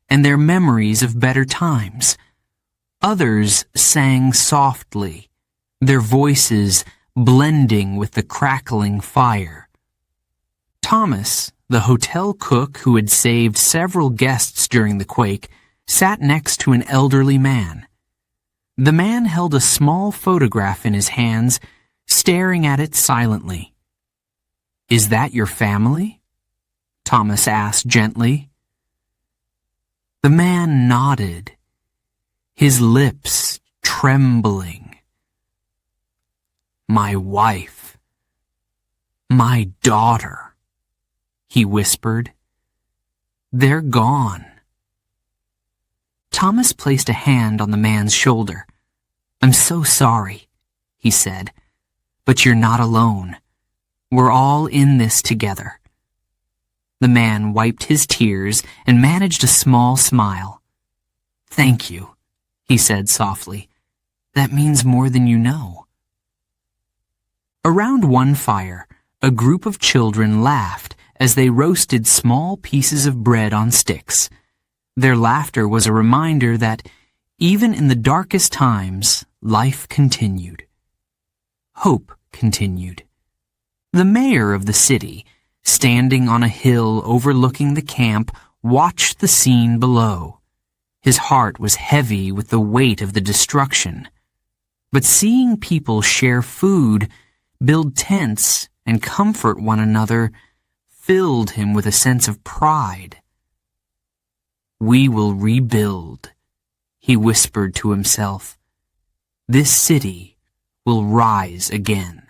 and their memories of better times. Others sang softly, their voices blending with the crackling fire. Thomas, the hotel cook who had saved several guests during the quake, sat next to an elderly man. The man held a small photograph in his hands, staring at it silently. "Is that your family?" Thomas asked gently. The man nodded, his lips trembling. "My wife, my daughter," he whispered. "They're gone." Thomas placed a hand on the man's shoulder. "I'm so sorry," he said, "but you're not alone. We're all in this together." The man wiped his tears and managed a small smile. "Thank you," he said softly. "That means more than you know." Around one fire, a group of children laughed as they roasted small pieces of bread on sticks. Their laughter was a reminder that, even in the darkest times, life continued. Hope continued. The mayor of the city, standing on a hill overlooking the camp, watched the scene below. His heart was heavy with the weight of the destruction. But seeing people share food, build tents, and comfort one another filled him with a sense of pride. "We will rebuild," he whispered to himself. "This city will rise again."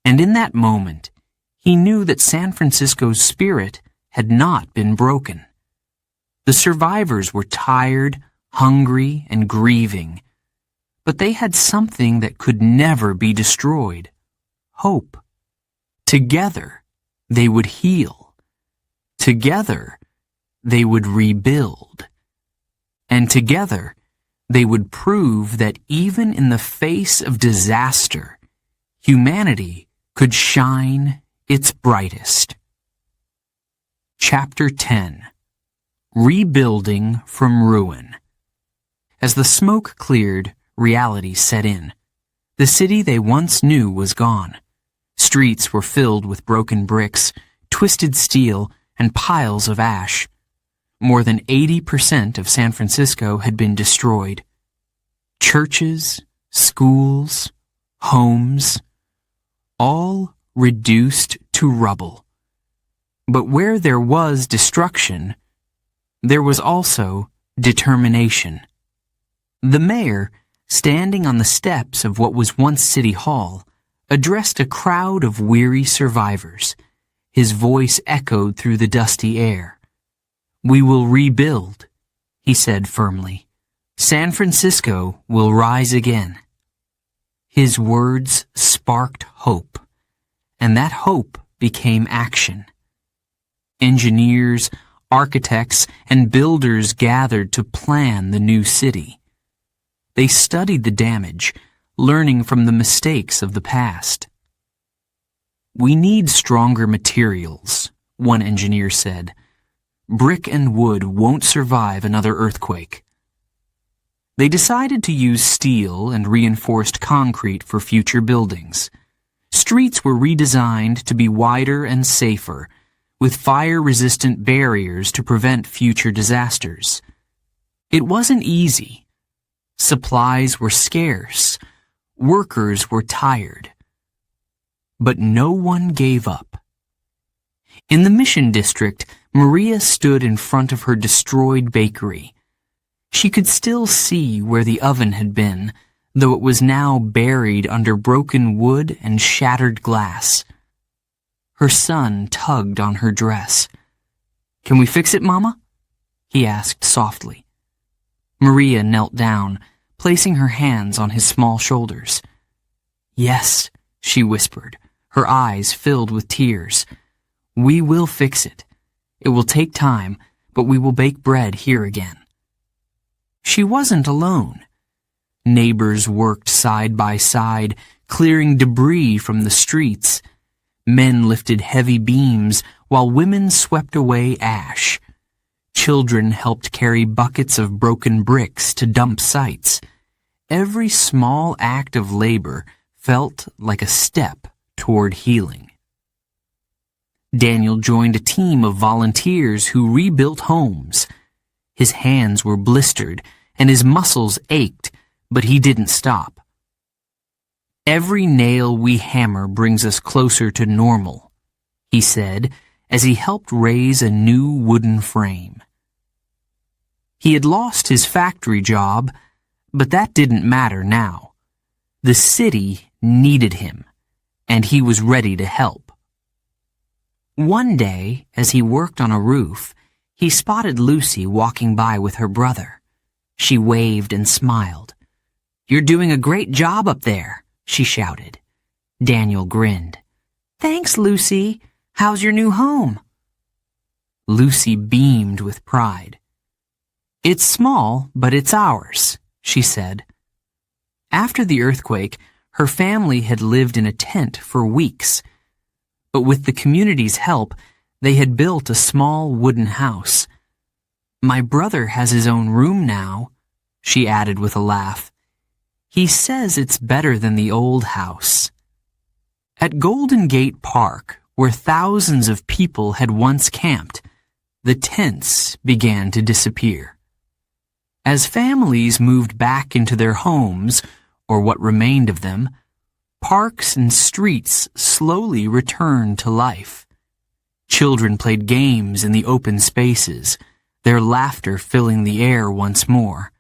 And in that moment, he knew that San Francisco's spirit had not been broken. The survivors were tired, hungry, and grieving, but they had something that could never be destroyed: hope. Together, they would heal. Together, they would rebuild. And together, they would prove that even in the face of disaster, humanity could shine its brightest. Chapter 10. Rebuilding from Ruin. As the smoke cleared, reality set in. The city they once knew was gone. Streets were filled with broken bricks, twisted steel, and piles of ash. More than 80% of San Francisco had been destroyed. Churches, schools, homes, all reduced to rubble. But where there was destruction, there was also determination. The mayor, standing on the steps of what was once City Hall, addressed a crowd of weary survivors. His voice echoed through the dusty air. "We will rebuild," he said firmly. "San Francisco will rise again." His words sparked hope, and that hope became action. Engineers, architects, and builders gathered to plan the new city. They studied the damage, learning from the mistakes of the past. "We need stronger materials," one engineer said. "Brick and wood won't survive another earthquake." They decided to use steel and reinforced concrete for future buildings. Streets were redesigned to be wider and safer, with fire-resistant barriers to prevent future disasters. It wasn't easy. Supplies were scarce. Workers were tired. But no one gave up. In the Mission District, Maria stood in front of her destroyed bakery. She could still see where the oven had been, though it was now buried under broken wood and shattered glass. Her son tugged on her dress. "Can we fix it, Mama?" he asked softly. Maria knelt down, placing her hands on his small shoulders. "Yes," she whispered, her eyes filled with tears. "We will fix it. It will take time, but we will bake bread here again." She wasn't alone. Neighbors worked side by side, clearing debris from the streets. Men lifted heavy beams while women swept away ash. Children helped carry buckets of broken bricks to dump sites. Every small act of labor felt like a step toward healing. Daniel joined a team of volunteers who rebuilt homes. His hands were blistered and his muscles ached, but he didn't stop. "Every nail we hammer brings us closer to normal," he said as he helped raise a new wooden frame. He had lost his factory job, but that didn't matter now. The city needed him, and he was ready to help. One day, as he worked on a roof, he spotted Lucy walking by with her brother. She waved and smiled. "You're doing a great job up there," she shouted. Daniel grinned. "Thanks, Lucy. How's your new home?" Lucy beamed with pride. "It's small, but it's ours," she said. After the earthquake, her family had lived in a tent for weeks. But with the community's help, they had built a small wooden house. "My brother has his own room now," she added with a laugh. "He says it's better than the old house." At Golden Gate Park, where thousands of people had once camped, the tents began to disappear. As families moved back into their homes, or what remained of them, parks and streets slowly returned to life. Children played games in the open spaces, their laughter filling the air once more.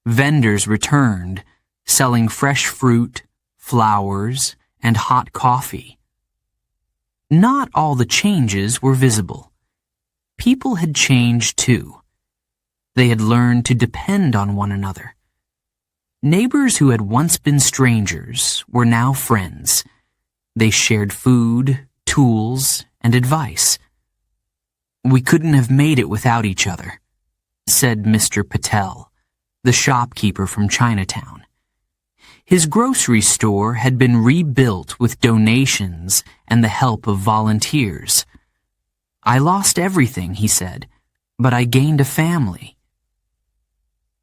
Vendors returned, selling fresh fruit, flowers, and hot coffee. Not all the changes were visible. People had changed too. They had learned to depend on one another. Neighbors who had once been strangers were now friends. They shared food, tools, and advice. "We couldn't have made it without each other," said Mr. Patel, the shopkeeper from Chinatown. His grocery store had been rebuilt with donations and the help of volunteers. "I lost everything," he said, "but I gained a family."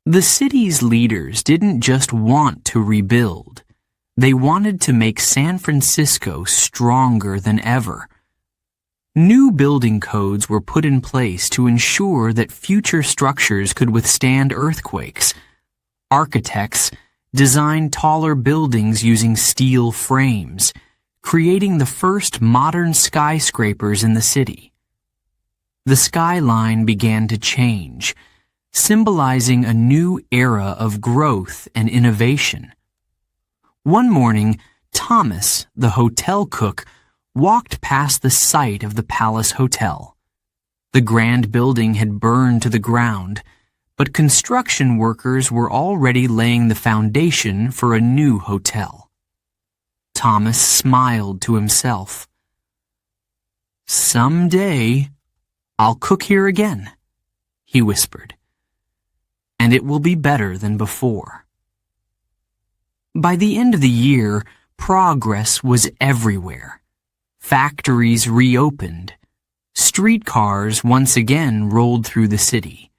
The city's leaders didn't just want to rebuild. They wanted to make San Francisco stronger than ever. New building codes were put in place to ensure that future structures could withstand earthquakes. Architects designed taller buildings using steel frames, creating the first modern skyscrapers in the city. The skyline began to change, symbolizing a new era of growth and innovation. One morning, Thomas, the hotel cook, walked past the site of the Palace Hotel. The grand building had burned to the ground, but construction workers were already laying the foundation for a new hotel. Thomas smiled to himself. "Someday, I'll cook here again," he whispered. "And it will be better than before." By the end of the year, progress was everywhere. Factories reopened. Streetcars once again rolled through the city.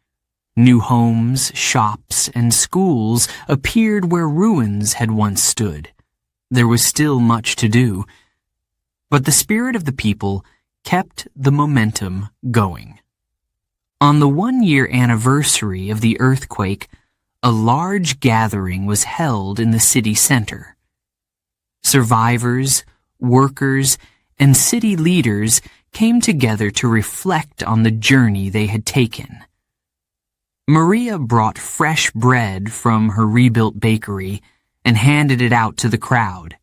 New homes, shops, and schools appeared where ruins had once stood. There was still much to do, but the spirit of the people kept the momentum going. On the one-year anniversary of the earthquake, a large gathering was held in the city center. Survivors, workers, and city leaders came together to reflect on the journey they had taken. Maria brought fresh bread from her rebuilt bakery and handed it out to the crowd.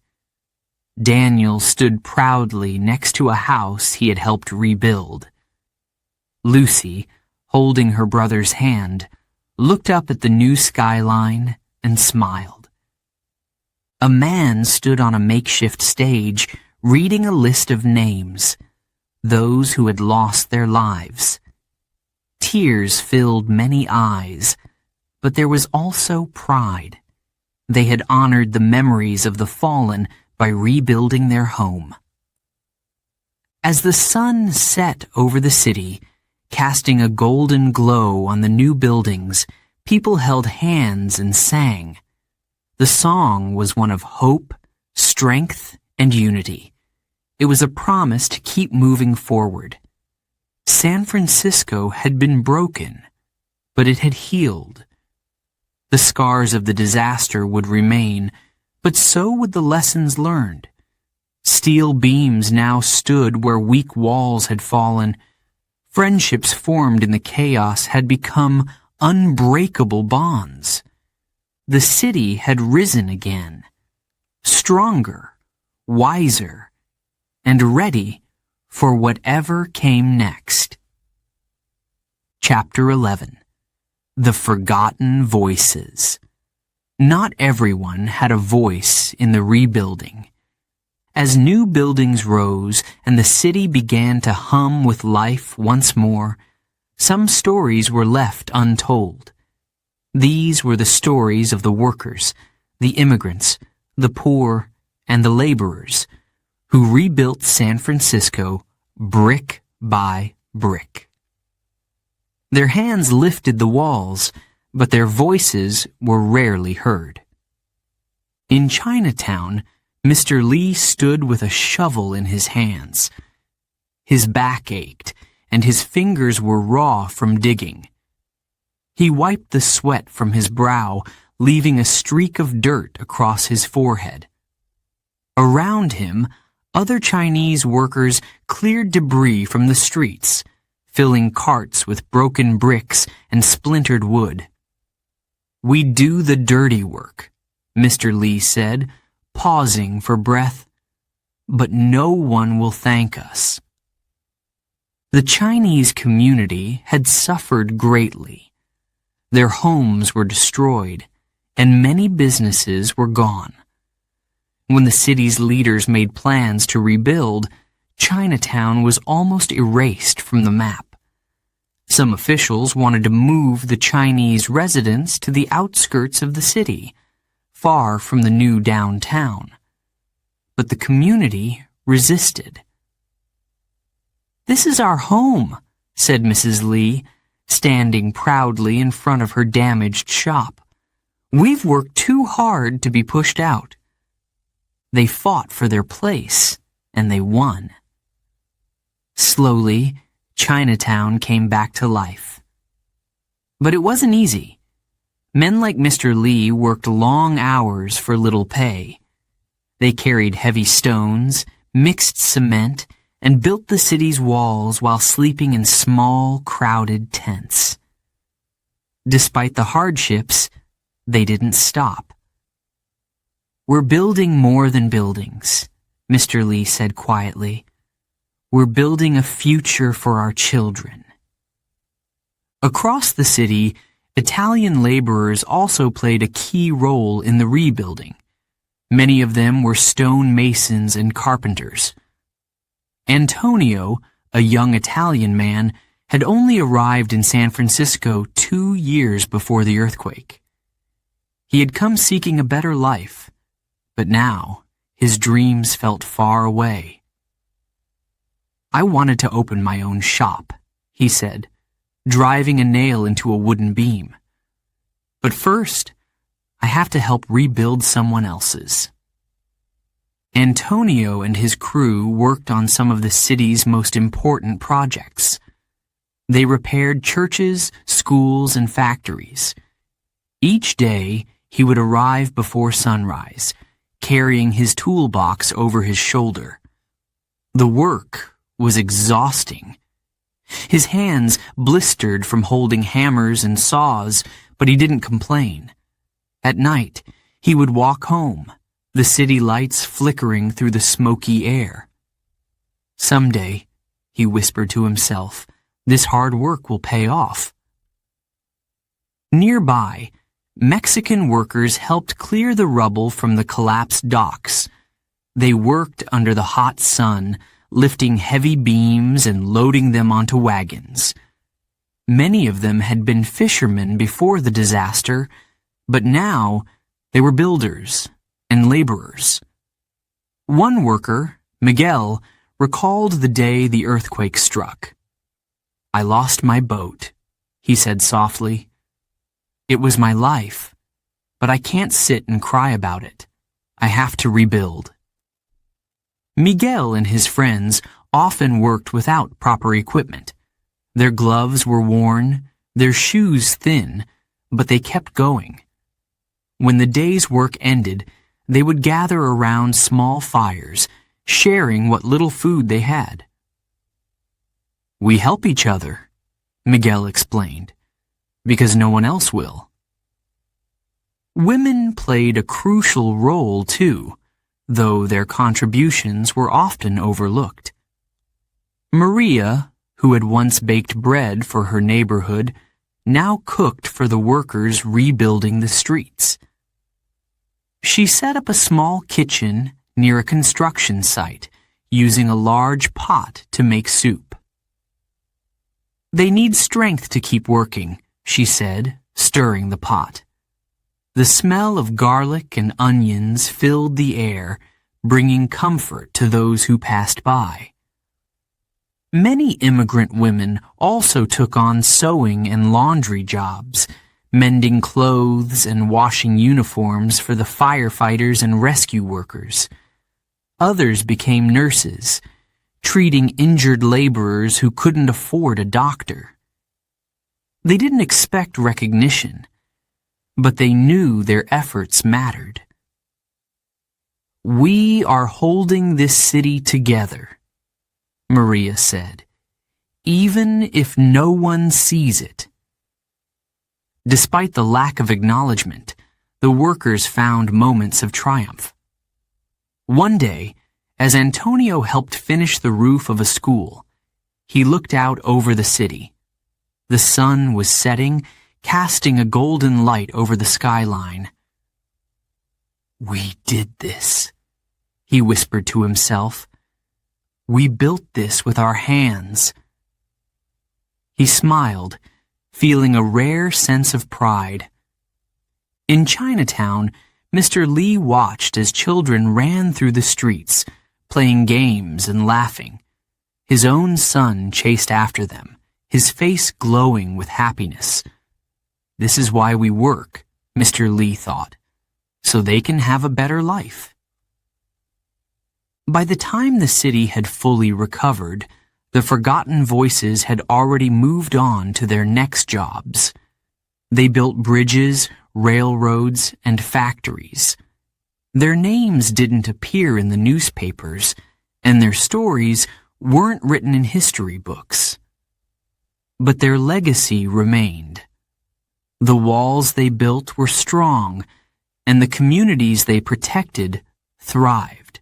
Daniel stood proudly next to a house he had helped rebuild. Lucy, holding her brother's hand, looked up at the new skyline and smiled. A man stood on a makeshift stage reading a list of names, those who had lost their lives. Tears filled many eyes, But there was also pride. They had honored the memories of the fallen by rebuilding their home. As the sun set over the city, casting a golden glow on the new buildings, people held hands and sang. The song was one of hope, strength, and unity. It was a promise to keep moving forward. San Francisco had been broken, but it had healed. The scars of the disaster would remain, but so would the lessons learned. Steel beams now stood where weak walls had fallen. Friendships formed in the chaos had become unbreakable bonds. The city had risen again, stronger, wiser, and ready for whatever came next. Chapter 11. The Forgotten Voices. Not everyone had a voice in the rebuilding. As new buildings rose and the city began to hum with life once more, some stories were left untold. These were the stories of the workers, the immigrants, the poor, and the laborers who rebuilt San Francisco brick by brick. Their hands lifted the walls, but their voices were rarely heard. In Chinatown, Mr. Lee stood with a shovel in his hands. His back ached, and his fingers were raw from digging. He wiped the sweat from his brow, leaving a streak of dirt across his forehead. Around him, other Chinese workers cleared debris from the streets, filling carts with broken bricks and splintered wood. "We do the dirty work," Mr. Lee said, pausing for breath, "but no one will thank us." The Chinese community had suffered greatly. Their homes were destroyed, and many businesses were gone. When the city's leaders made plans to rebuild, Chinatown was almost erased from the map. Some officials wanted to move the Chinese residents to the outskirts of the city, far from the new downtown. But the community resisted. "This is our home," said Mrs. Lee, standing proudly in front of her damaged shop. "We've worked too hard to be pushed out." They fought for their place, and they won. Slowly, Chinatown came back to life. But it wasn't easy. Men like Mr. Lee worked long hours for little pay. They carried heavy stones, mixed cement, and built the city's walls while sleeping in small, crowded tents. Despite the hardships, they didn't stop. "We're building more than buildings," Mr. Lee said quietly. "We're building a future for our children." Across the city, Italian laborers also played a key role in the rebuilding. Many of them were stone masons and carpenters. Antonio, a young Italian man, had only arrived in San Francisco 2 years before the earthquake. He had come seeking a better life, but now his dreams felt far away. "I wanted to open my own shop," he said, driving a nail into a wooden beam. "But first, I have to help rebuild someone else's." Antonio and his crew worked on some of the city's most important projects. They repaired churches, schools, and factories. Each day, he would arrive before sunrise, carrying his toolbox over his shoulder. The work was exhausting. His hands blistered from holding hammers and saws, but he didn't complain. At night, he would walk home, the city lights flickering through the smoky air. "Someday," he whispered to himself, "this hard work will pay off." Nearby, Mexican workers helped clear the rubble from the collapsed docks. They worked under the hot sun, lifting heavy beams and loading them onto wagons. Many of them had been fishermen before the disaster, but now they were builders and laborers. One worker, Miguel, recalled the day the earthquake struck. "I lost my boat," he said softly. "It was my life, but I can't sit and cry about it. I have to rebuild." Miguel and his friends often worked without proper equipment. Their gloves were worn, their shoes thin, but they kept going. When the day's work ended, they would gather around small fires, sharing what little food they had. "We help each other," Miguel explained, "because no one else will." Women played a crucial role too, though their contributions were often overlooked. Maria, who had once baked bread for her neighborhood, now cooked for the workers rebuilding the streets. She set up a small kitchen near a construction site, using a large pot to make soup. "They need strength to keep working," she said, stirring the pot. The smell of garlic and onions filled the air, bringing comfort to those who passed by. Many immigrant women also took on sewing and laundry jobs, mending clothes and washing uniforms for the firefighters and rescue workers. Others became nurses, treating injured laborers who couldn't afford a doctor. They didn't expect recognition, but they knew their efforts mattered. "We are holding this city together," Maria said, "even if no one sees it." Despite the lack of acknowledgement, the workers found moments of triumph. One day, as Antonio helped finish the roof of a school, he looked out over the city. The sun was setting, casting a golden light over the skyline. "We did this," he whispered to himself. "We built this with our hands." He smiled, feeling a rare sense of pride. In Chinatown, Mr. Lee watched as children ran through the streets, playing games and laughing. His own son chased after them, his face glowing with happiness. "This is why we work," Mr. Lee thought, "so they can have a better life." By the time the city had fully recovered, the forgotten voices had already moved on to their next jobs. They built bridges, railroads, and factories. Their names didn't appear in the newspapers, and their stories weren't written in history books. But their legacy remained. The walls they built were strong, and the communities they protected thrived.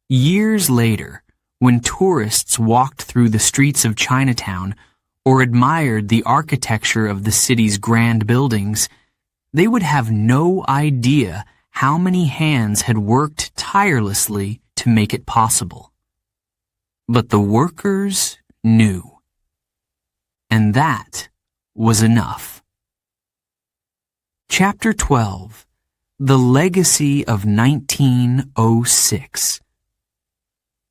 Years later, when tourists walked through the streets of Chinatown or admired the architecture of the city's grand buildings, they would have no idea how many hands had worked tirelessly to make it possible. But the workers knew. And that was enough. Chapter 12. The Legacy of 1906.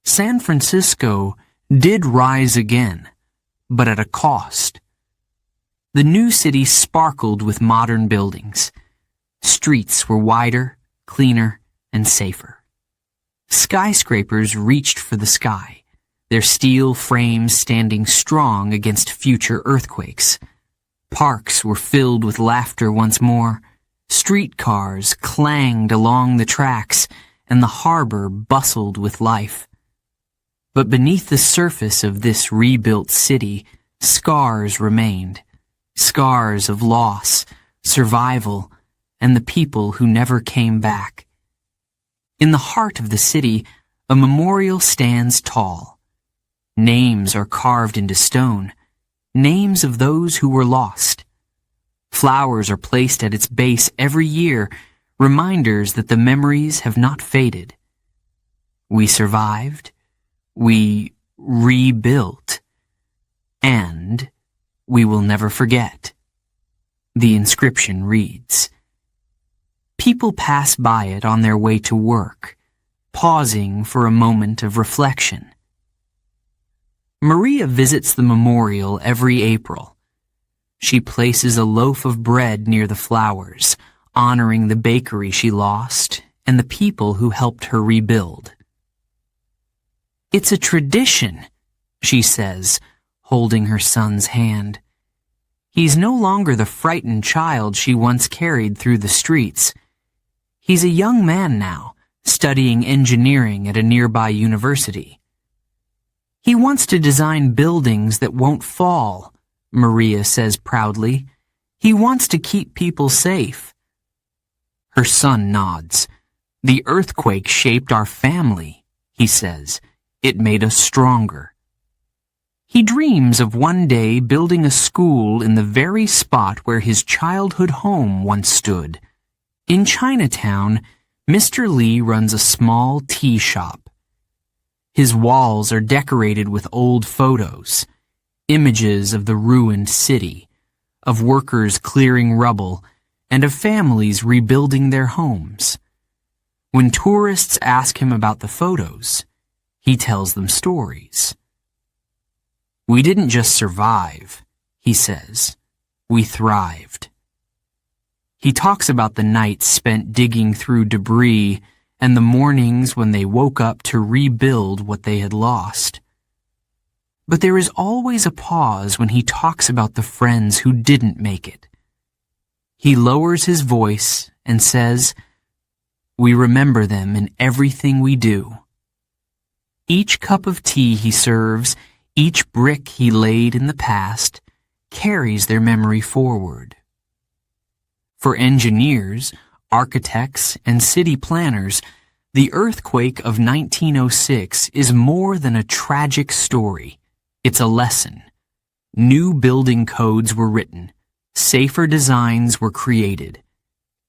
San Francisco did rise again, but at a cost. The new city sparkled with modern buildings. Streets were wider, cleaner, and safer. Skyscrapers reached for the sky, their steel frames standing strong against future earthquakes. Parks were filled with laughter once more. Streetcars clanged along the tracks, and the harbor bustled with life. But beneath the surface of this rebuilt city, scars remained. Scars of loss, survival, and the people who never came back. In the heart of the city, a memorial stands tall. Names are carved into stone, names of those who were lost. Flowers are placed at its base every year, reminders that the memories have not faded. We survived, we rebuilt, and we will never forget. The inscription reads. People pass by it on their way to work, pausing for a moment of reflection. Maria visits the memorial every April. She places a loaf of bread near the flowers, honoring the bakery she lost and the people who helped her rebuild. It's a tradition, she says, holding her son's hand. He's no longer the frightened child she once carried through the streets. He's a young man now, studying engineering at a nearby university. He wants to design buildings that won't fall, Maria says proudly. He wants to keep people safe. Her son nods. The earthquake shaped our family, he says. It made us stronger. He dreams of one day building a school in the very spot where his childhood home once stood. In Chinatown, Mr. Lee runs a small tea shop. His walls are decorated with old photos, images of the ruined city, of workers clearing rubble, and of families rebuilding their homes. When tourists ask him about the photos, he tells them stories. We didn't just survive, he says. We thrived. He talks about the nights spent digging through debris and the mornings when they woke up to rebuild what they had lost. But there is always a pause when he talks about the friends who didn't make it. He lowers his voice and says, "We remember them in everything we do." Each cup of tea he serves, each brick he laid in the past, carries their memory forward. For engineers, architects, and city planners, the earthquake of 1906 is more than a tragic story. It's a lesson. New building codes were written. Safer designs were created.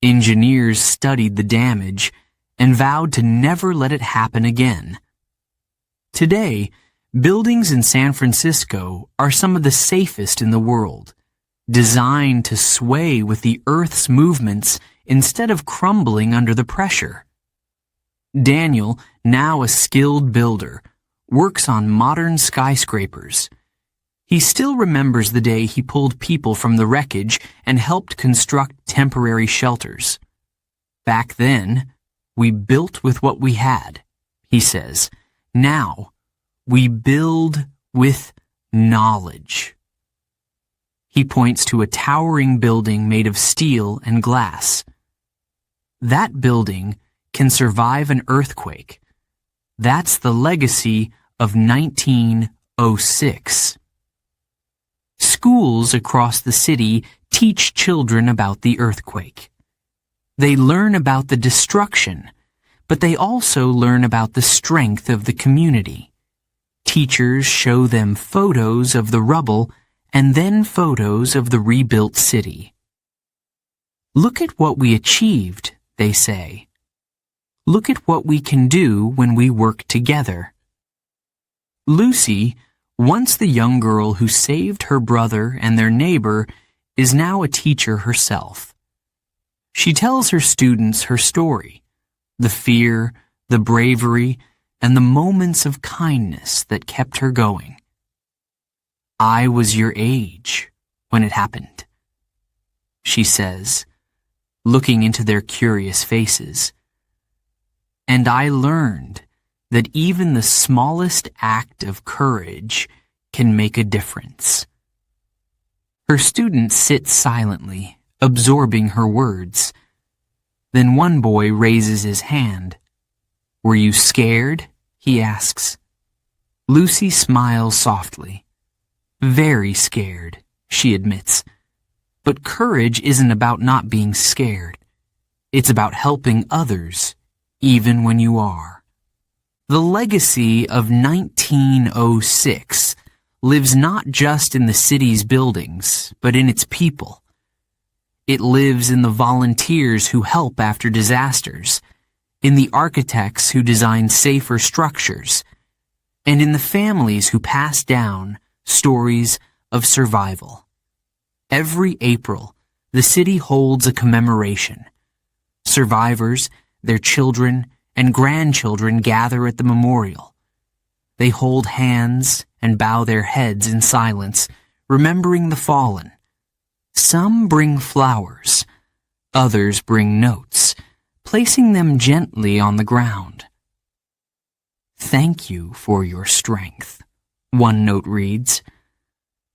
Engineers studied the damage and vowed to never let it happen again. Today, buildings in San Francisco are some of the safest in the world, designed to sway with the Earth's movements instead of crumbling under the pressure. Daniel, now a skilled builder, works on modern skyscrapers. He still remembers the day he pulled people from the wreckage and helped construct temporary shelters. Back then, we built with what we had, he says. Now, we build with knowledge. He points to a towering building made of steel and glass. That building can survive an earthquake. That's the legacy of 1906. Schools across the city teach children about the earthquake. They learn about the destruction, but they also learn about the strength of the community. Teachers show them photos of the rubble and then photos of the rebuilt city. Look at what we achieved, they say. Look at what we can do when we work together. Lucy, once the young girl who saved her brother and their neighbor, is now a teacher herself. She tells her students her story, the fear, the bravery, and the moments of kindness that kept her going. I was your age when it happened, she says, looking into their curious faces. And I learned that even the smallest act of courage can make a difference. Her students sit silently, absorbing her words. Then one boy raises his hand. Were you scared? He asks. Lucy smiles softly. Very scared, she admits. But courage isn't about not being scared. It's about helping others, even when you are. The legacy of 1906 lives not just in the city's buildings, but in its people. It lives in the volunteers who help after disasters, in the architects who design safer structures, and in the families who pass down stories of survival. Every April, the city holds a commemoration. Survivors, their children, and grandchildren gather at the memorial. They hold hands and bow their heads in silence, remembering the fallen. Some bring flowers. Others bring notes, placing them gently on the ground. "Thank you for your strength," one note reads.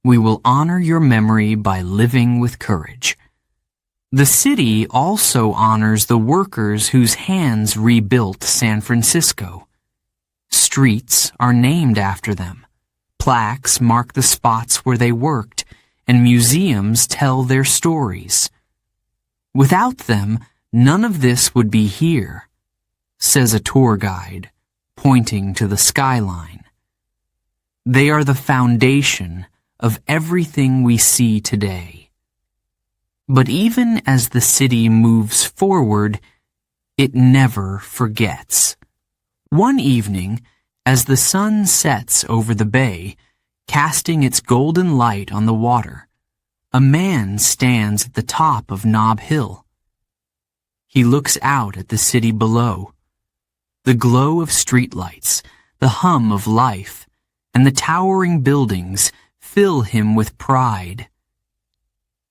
"We will honor your memory by living with courage." The city also honors the workers whose hands rebuilt San Francisco. Streets are named after them. Plaques mark the spots where they worked, and museums tell their stories. "Without them, none of this would be here," says a tour guide, pointing to the skyline. They are the foundation of everything we see today. But even as the city moves forward, it never forgets. One evening, as the sun sets over the bay, casting its golden light on the water, a man stands at the top of Nob Hill. He looks out at the city below. The glow of streetlights, the hum of life, and the towering buildings fill him with pride.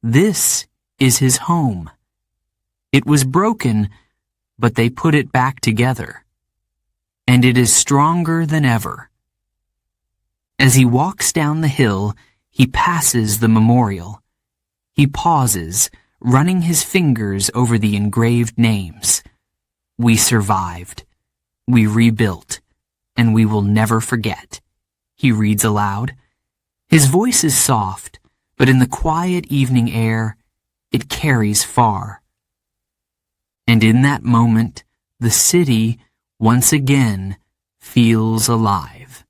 This is his home. It was broken, but they put it back together. And it is stronger than ever. As he walks down the hill, he passes the memorial. He pauses, running his fingers over the engraved names. "We survived. We rebuilt. And we will never forget," he reads aloud. His voice is soft, but in the quiet evening air, it carries far. And in that moment, the city, once again, feels alive.